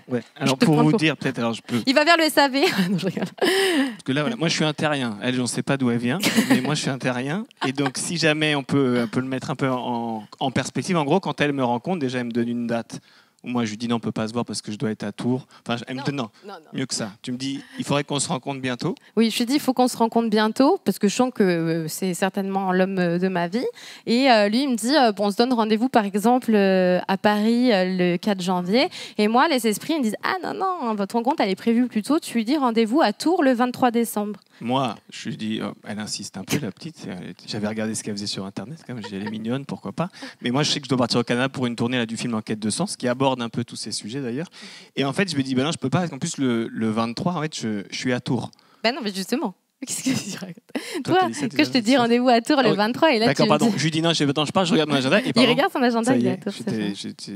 Speaker 9: Ouais. Alors pour vous dire, peut-être, alors je peux.
Speaker 3: Il va vers le SAV. Non, je rigole.
Speaker 9: Parce que là, voilà, moi je suis un terrien. Elle, je ne sais pas d'où elle vient, mais moi je suis un terrien. Et donc, si jamais on peut le mettre un peu en perspective, en gros, quand elle me rencontre, déjà, elle me donne une date. Moi, je lui dis non, on ne peut pas se voir parce que je dois être à Tours. Enfin, elle me dit non, mieux que ça. Tu me dis, il faudrait qu'on se rencontre bientôt.
Speaker 3: Oui, je lui dis, il faut qu'on se rencontre bientôt parce que je sens que c'est certainement l'homme de ma vie. Et lui, il me dit, on se donne rendez-vous par exemple à Paris le 4 janvier. Et moi, les esprits, ils me disent, ah non, votre rencontre, elle est prévue plus tôt. Tu lui dis rendez-vous à Tours le 23 décembre.
Speaker 9: Moi, je lui dis, elle insiste un peu, la petite. J'avais regardé ce qu'elle faisait sur Internet, quand même. Elle est mignonne, pourquoi pas. Mais moi, je sais que je dois partir au Canada pour une tournée là, du film Enquête de sens, qui aborde un peu tous ces sujets d'ailleurs. Et en fait, je me dis, ben non, je peux pas. En plus, le 23, en fait, je suis à Tours.
Speaker 3: Ben non, mais justement. Qu'est-ce que tu racontes? Toi, que je te dis rendez-vous à Tours le 23 et là
Speaker 9: d'accord,
Speaker 3: tu
Speaker 9: pardon.
Speaker 3: dis...
Speaker 9: Je lui dis non, je pars, je regarde mon agenda. Et
Speaker 3: il regarde son agenda, il est à Tours.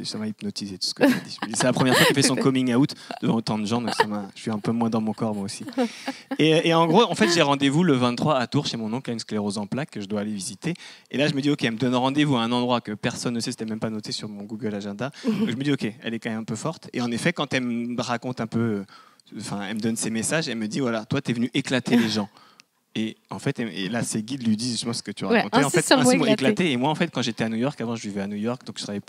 Speaker 9: Ça m'a hypnotisé tout ce que tu as dit. C'est la première fois qu'il fait son coming out devant autant de gens, donc je suis un peu moins dans mon corps moi aussi. Et en gros, en fait, j'ai rendez-vous le 23 à Tours chez mon oncle qui a une sclérose en plaques que je dois aller visiter. Et là, je me dis, ok, elle me donne rendez-vous à un endroit que personne ne sait, c'était même pas noté sur mon Google Agenda. Donc je me dis, ok, elle est quand même un peu forte. Et en effet, quand elle me raconte un peu, elle me donne ses messages, elle me dit, voilà, toi, t'es venu éclater les gens. Et en fait, et là, ses guides lui disent justement ce que tu racontais.
Speaker 3: Ouais,
Speaker 9: en fait, un mot éclaté. Et moi, en fait, quand j'étais à New York, avant, je vivais à New York, donc je travaillais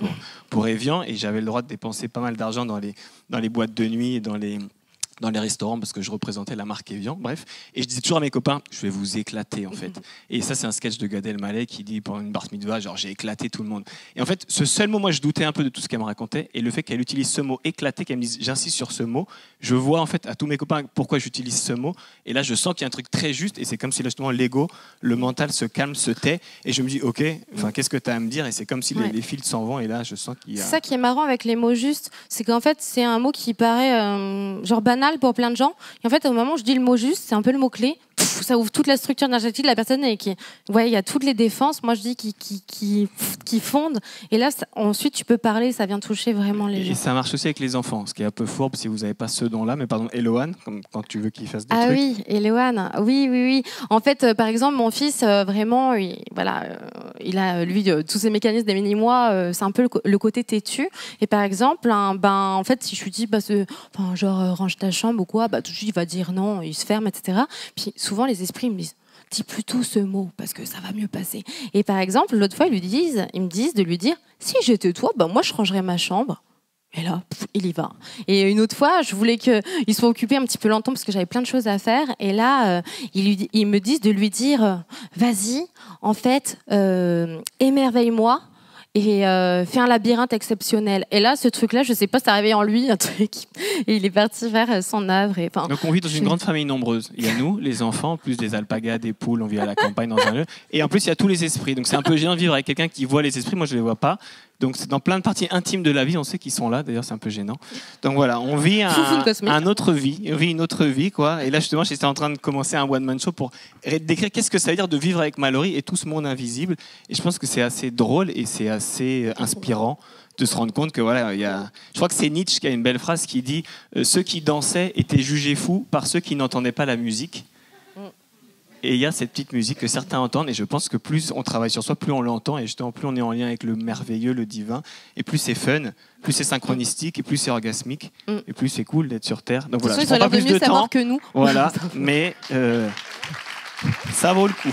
Speaker 9: pour Evian, et j'avais le droit de dépenser pas mal d'argent dans les boîtes de nuit et dans les restaurants parce que je représentais la marque Evian, bref. Et je disais toujours à mes copains, je vais vous éclater en fait. Et ça, c'est un sketch de Gad Elmaleh qui dit pendant une bar mitzvah, genre j'ai éclaté tout le monde. Et en fait, ce seul mot, moi, je doutais un peu de tout ce qu'elle me racontait. Et le fait qu'elle utilise ce mot éclaté, qu'elle me dise, j'insiste sur ce mot, je vois en fait à tous mes copains pourquoi j'utilise ce mot. Et là, je sens qu'il y a un truc très juste. Et c'est comme si justement l'ego, le mental se calme, se tait. Et je me dis, ok, qu'est-ce que tu as à me dire? Et c'est comme si les fils s'en vont. Et là, je sens qu'il y a.
Speaker 3: C'est ça qui est marrant avec les mots justes, c'est qu'en fait, c'est un mot qui paraît genre banal pour plein de gens. Et en fait, au moment où je dis le mot juste, c'est un peu le mot-clé. Ça ouvre toute la structure énergétique de la personne et il y a toutes les défenses, moi je dis, qui fondent. Et là, ensuite, tu peux parler, ça vient toucher vraiment les gens.
Speaker 9: Et ça marche aussi avec les enfants, ce qui est un peu fourbe si vous n'avez pas ce don-là. Mais pardon, Eloane, quand tu veux qu'il fasse des trucs.
Speaker 3: Ah oui, Eloane, oui. En fait, par exemple, mon fils, vraiment, il a, lui, tous ses mécanismes des mini-mois, c'est un peu le côté têtu. Et par exemple, en fait, si je lui dis, range ta chambre ou quoi, tout de suite, il va dire non, il se ferme, etc. Puis souvent, les esprits me disent, dis plutôt ce mot parce que ça va mieux passer. Et par exemple, l'autre fois, ils me disent de lui dire, si j'étais toi, moi je rangerais ma chambre. Et là, il y va. Et une autre fois, je voulais qu'il soit occupé un petit peu longtemps parce que j'avais plein de choses à faire. Et là, ils me disent de lui dire, vas-y, en fait, émerveille-moi. Et fait un labyrinthe exceptionnel. Et là, ce truc-là, je sais pas, ça arrivé en lui, un truc. Et il est parti vers son œuvre.
Speaker 9: Donc on vit dans une grande famille nombreuse. Il y a nous, les enfants, plus des alpagas, des poules, on vit à la campagne dans un lieu. Et en plus, il y a tous les esprits. Donc c'est un peu gênant de vivre avec quelqu'un qui voit les esprits. Moi, je les vois pas. Donc c'est dans plein de parties intimes de la vie, on sait qu'ils sont là. D'ailleurs, c'est un peu gênant. Donc voilà, on vit une autre vie, quoi. Et là, justement, j'étais en train de commencer un one-man show pour décrire qu'est-ce que ça veut dire de vivre avec Mallory et tout ce monde invisible. Et je pense que c'est assez drôle et c'est assez inspirant de se rendre compte que voilà, je crois que c'est Nietzsche qui a une belle phrase qui dit ceux qui dansaient étaient jugés fous par ceux qui n'entendaient pas la musique. Et il y a cette petite musique que certains entendent, et je pense que plus on travaille sur soi, plus on l'entend, et justement plus on est en lien avec le merveilleux, le divin, et plus c'est fun, plus c'est synchronistique, et plus c'est orgasmique, et plus c'est cool d'être sur Terre. Donc voilà, je prends pas plus de temps,
Speaker 3: que nous.
Speaker 9: Voilà, mais ça vaut le coup.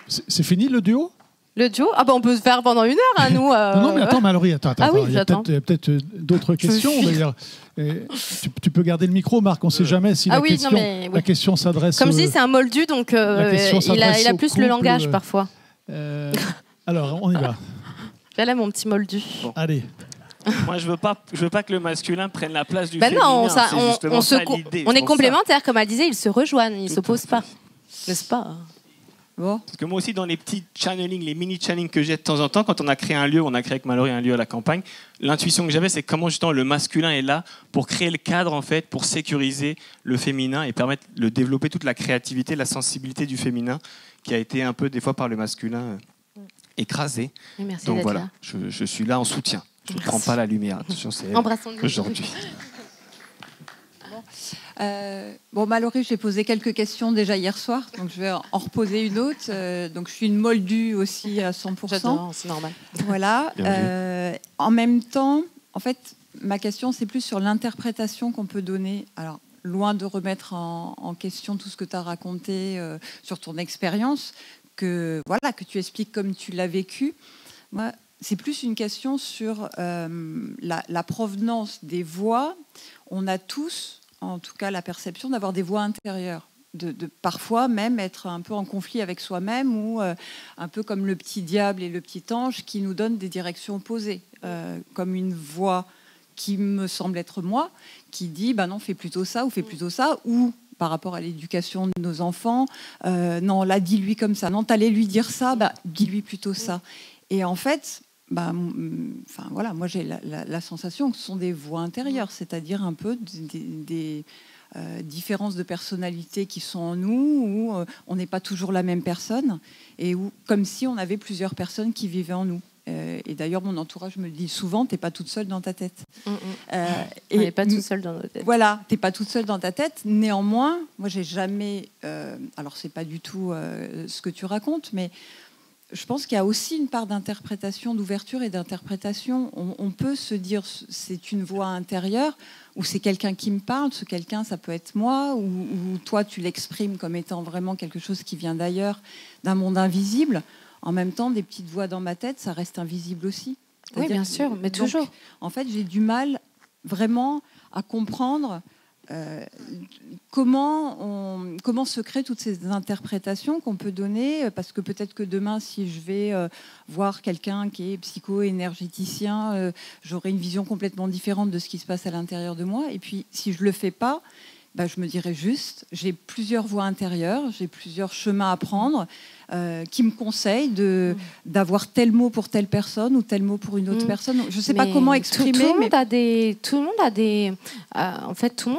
Speaker 1: C'est fini le duo?
Speaker 3: Le duo? On peut se faire pendant une heure, nous.
Speaker 1: Non, mais attends, Mallory, attends.
Speaker 3: Oui,
Speaker 1: il y a peut-être d'autres questions. Tu peux garder le micro, Marc. On ne sait jamais si la question s'adresse.
Speaker 3: Comme si c'est un moldu, donc il a plus le langage parfois.
Speaker 1: Alors, on y va.
Speaker 3: Là, mon petit moldu.
Speaker 1: Bon. Allez.
Speaker 9: Moi, je veux pas que le masculin prenne la place du féminin.
Speaker 3: Non, on est complémentaires, comme elle disait, ils se rejoignent, ils ne s'opposent pas. N'est-ce pas?
Speaker 7: Bon.
Speaker 9: Parce que moi aussi, dans les petits channelings, les mini-channelings que j'ai de temps en temps, quand on a créé un lieu, on a créé avec Mallory un lieu à la campagne, l'intuition que j'avais, c'est comment justement le masculin est là pour créer le cadre, en fait, pour sécuriser le féminin et permettre de développer toute la créativité, la sensibilité du féminin qui a été un peu, des fois, par le masculin écrasé.
Speaker 3: Merci.
Speaker 9: Donc
Speaker 3: d'être
Speaker 9: voilà,
Speaker 3: là.
Speaker 9: je suis là en soutien. Je ne prends pas la lumière. Attention, c'est elle
Speaker 3: Embrassons-nous.
Speaker 9: aujourd'hui.
Speaker 10: Bon, Mallory, j'ai posé quelques questions déjà hier soir, donc je vais en reposer une autre. Donc, je suis une moldue aussi à 100%.
Speaker 3: J'adore, c'est normal.
Speaker 10: Voilà. En même temps, en fait, ma question, c'est plus sur l'interprétation qu'on peut donner. Alors, loin de remettre en question tout ce que tu as raconté sur ton expérience, que tu expliques comme tu l'as vécu. Moi, c'est plus une question sur la provenance des voix. On a tous, en tout cas, la perception d'avoir des voix intérieures, de parfois même être un peu en conflit avec soi-même ou un peu comme le petit diable et le petit ange qui nous donnent des directions opposées, comme une voix qui me semble être moi, qui dit bah non, fais plutôt ça ou fais plutôt ça, ou par rapport à l'éducation de nos enfants, non, là, dis-lui comme ça, non, t'allais lui dire ça, bah, dis-lui plutôt ça. Et en fait, moi j'ai la sensation que ce sont des voix intérieures, c'est-à-dire un peu des différences de personnalité qui sont en nous, où on n'est pas toujours la même personne, et où, comme si on avait plusieurs personnes qui vivaient en nous. Et d'ailleurs, mon entourage me le dit souvent, t'es pas toute seule dans ta tête.
Speaker 3: On n'est pas toute seule dans nos têtes.
Speaker 10: Voilà, t'es pas toute seule dans ta tête. Néanmoins, moi, j'ai jamais... alors, c'est pas du tout ce que tu racontes, mais je pense qu'il y a aussi une part d'interprétation, d'ouverture et d'interprétation. On peut se dire, c'est une voix intérieure, ou c'est quelqu'un qui me parle. Ce quelqu'un, ça peut être moi, ou toi, tu l'exprimes comme étant vraiment quelque chose qui vient d'ailleurs, d'un monde invisible. En même temps, des petites voix dans ma tête, ça reste invisible aussi.
Speaker 3: Oui, bien sûr, mais toujours.
Speaker 10: Donc, en fait, j'ai du mal vraiment à comprendre comment se créent toutes ces interprétations qu'on peut donner, parce que peut-être que demain, si je vais voir quelqu'un qui est psycho-énergéticien, j'aurai une vision complètement différente de ce qui se passe à l'intérieur de moi. Et puis, si je ne le fais pas, je me dirais juste, j'ai plusieurs voies intérieures, j'ai plusieurs chemins à prendre qui me conseillent d'avoir tel mot pour telle personne ou tel mot pour une autre personne. Je ne sais pas comment exprimer.
Speaker 3: Tout le monde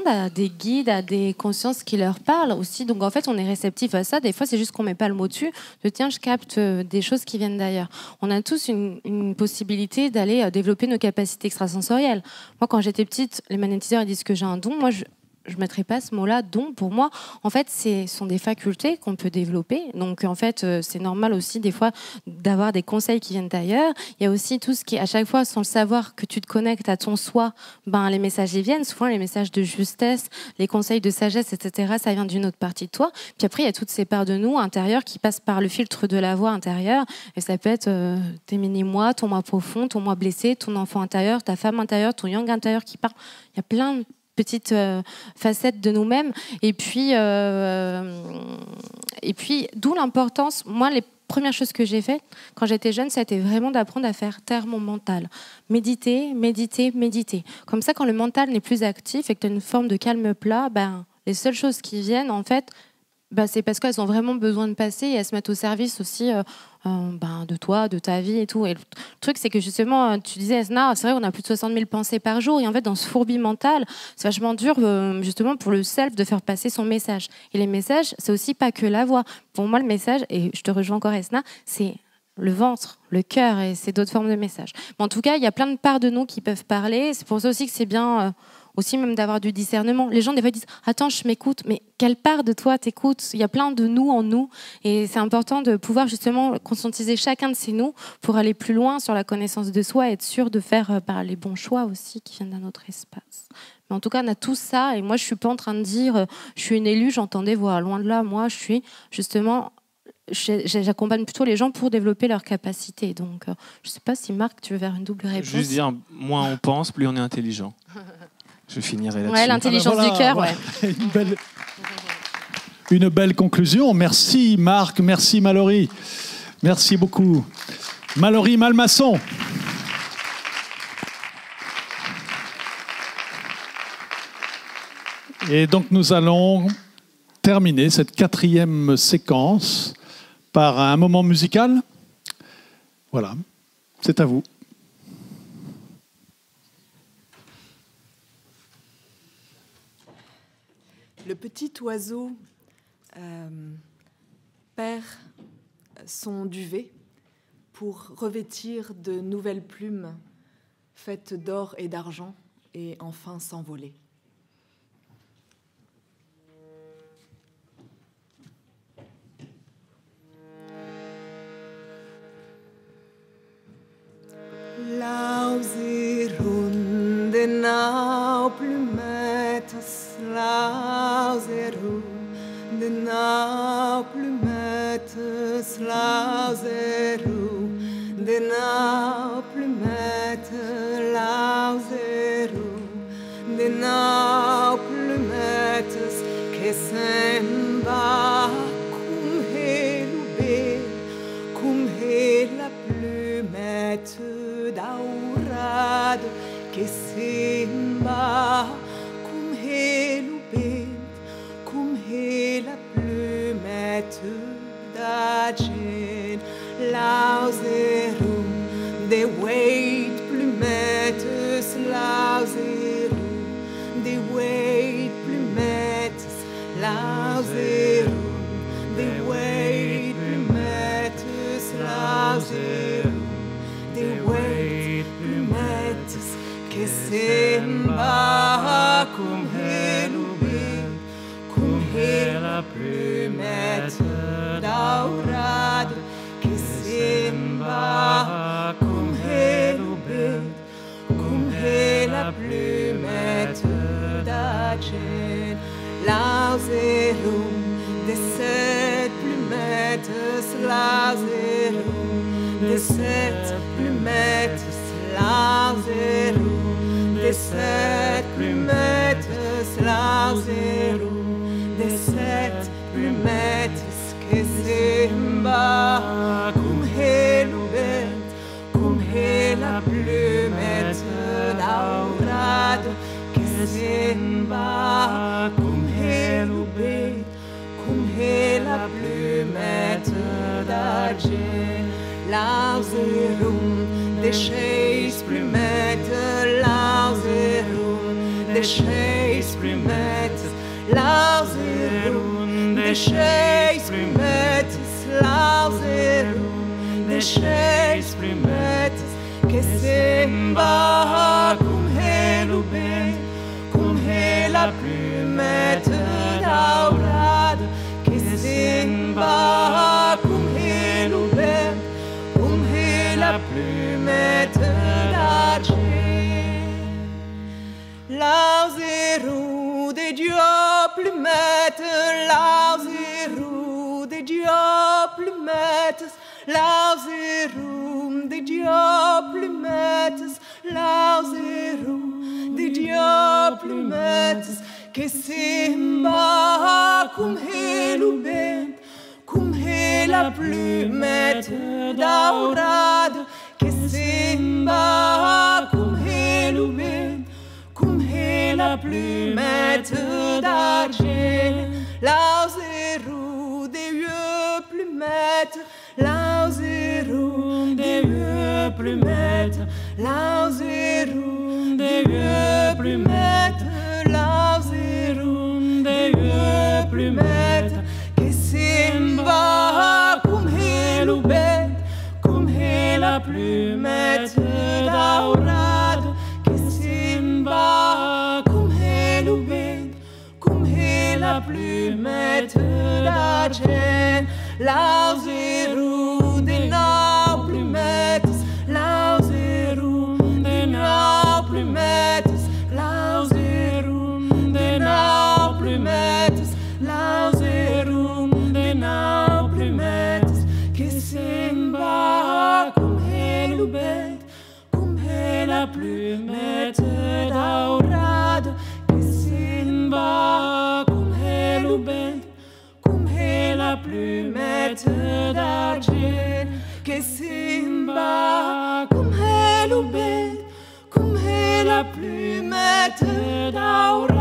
Speaker 3: a des guides, a des consciences qui leur parlent aussi. Donc en fait, on est réceptif à ça. Des fois, c'est juste qu'on ne met pas le mot dessus. Tiens, je capte des choses qui viennent d'ailleurs. On a tous une possibilité d'aller développer nos capacités extrasensorielles. Moi, quand j'étais petite, les magnétiseurs ils disent que j'ai un don. Moi, je ne mettrais pas ce mot-là, don. Pour moi, en fait, ce sont des facultés qu'on peut développer. Donc, en fait, c'est normal aussi, des fois, d'avoir des conseils qui viennent d'ailleurs. Il y a aussi tout ce qui, à chaque fois, sans le savoir, que tu te connectes à ton soi, les messages y viennent. Souvent, les messages de justesse, les conseils de sagesse, etc., ça vient d'une autre partie de toi. Puis après, il y a toutes ces parts de nous intérieures qui passent par le filtre de la voix intérieure. Et ça peut être tes mini-moi, ton moi profond, ton moi blessé, ton enfant intérieur, ta femme intérieure, ton yang intérieur qui part. Il y a plein de petites facettes de nous-mêmes. Et puis, d'où l'importance, moi, les premières choses que j'ai faites quand j'étais jeune, ça a été vraiment d'apprendre à faire taire mon mental. Méditer, méditer, méditer. Comme ça, quand le mental n'est plus actif et que tu as une forme de calme plat, les seules choses qui viennent, en fait, c'est parce qu'elles ont vraiment besoin de passer et elles se mettent au service aussi de toi, de ta vie et tout. Et le truc, c'est que justement, tu disais, Esna, c'est vrai, on a plus de 60 000 pensées par jour. Et en fait, dans ce fourbi mental, c'est vachement dur justement pour le self de faire passer son message. Et les messages, c'est aussi pas que la voix. Pour moi, le message, et je te rejoins encore, Esna, c'est le ventre, le cœur, et c'est d'autres formes de messages. Mais en tout cas, il y a plein de parts de nous qui peuvent parler. C'est pour ça aussi que c'est bien... aussi même d'avoir du discernement. Les gens des fois disent « Attends, je m'écoute », mais quelle part de toi t'écoutes ? Il y a plein de nous en nous et c'est important de pouvoir justement conscientiser chacun de ces nous pour aller plus loin sur la connaissance de soi et être sûr de faire les bons choix aussi qui viennent d'un autre espace. Mais en tout cas, on a tout ça et moi, je ne suis pas en train de dire « Je suis une élue, j'entends des voix ». Loin de là, moi, je suis justement... J'accompagne plutôt les gens pour développer leurs capacités. Donc, je ne sais pas si Marc, tu veux faire une double réponse.
Speaker 9: Juste dire, moins on pense, plus on est intelligent. Je finirai là-dessus.
Speaker 3: Ouais, l'intelligence du cœur, ouais.
Speaker 1: Une belle conclusion. Merci Marc, merci Mallory. Merci beaucoup. Mallory Malmasson. Et donc nous allons terminer cette 4e séquence par un moment musical. Voilà, c'est à vous.
Speaker 11: Le petit oiseau perd son duvet pour revêtir de nouvelles plumes faites d'or et d'argent et enfin s'envoler. Lauserunde nau plumetas, lauserunde nau plumetas, lauserunde nau plumetas, lauserunde nau plumetas, que sembra cum la plumette daurado que sembra cum la plumette d'argent. Lauserum de wait plumettes, lauserum de wait plumettes, lauserum de wait plumettes, lauserum de wait plumettes, que sembra cum la plumette daurado, que sembra cum la plumette d'argent. Lauserum de 7 plumettes, lauserum de 7 plumettes, lauserum de 7 plumettes, lauserum de 7 plumettes, que sembra cum la plumette daurado, que sembra cum la plumette d'argent. Lauserum de 6 plumettes, lauserum de 6 plumettes, lauserum de 6 plumettes, lauserum de 6 plumettes, que sembra cum la plumette daurado, que sembra cum la plumette d'argent. Lauserum de Dieu plumette, lauserum de Dieu plumette, lauserum de Dieu plumette, lauserum de Dieu plumette, que sembra cum la plumette daurado, que sembra cum la plumette d'argent. Lauserum de vieux plumettes, lauserum de vieux plumettes, lauserum de vieux plumettes, lauserum de vieux plumettes, que sembra cum la plumette daurado, que sembra cum la plumette d'argent. Lauserum de nau plumettes, lauserum de nau plumettes, lauserum de nau plumettes, lauserum de nau plumettes, que sembra cum la plumette daurado, que sembra cum la plumette d'argent, que sembra cum la plumette daurado.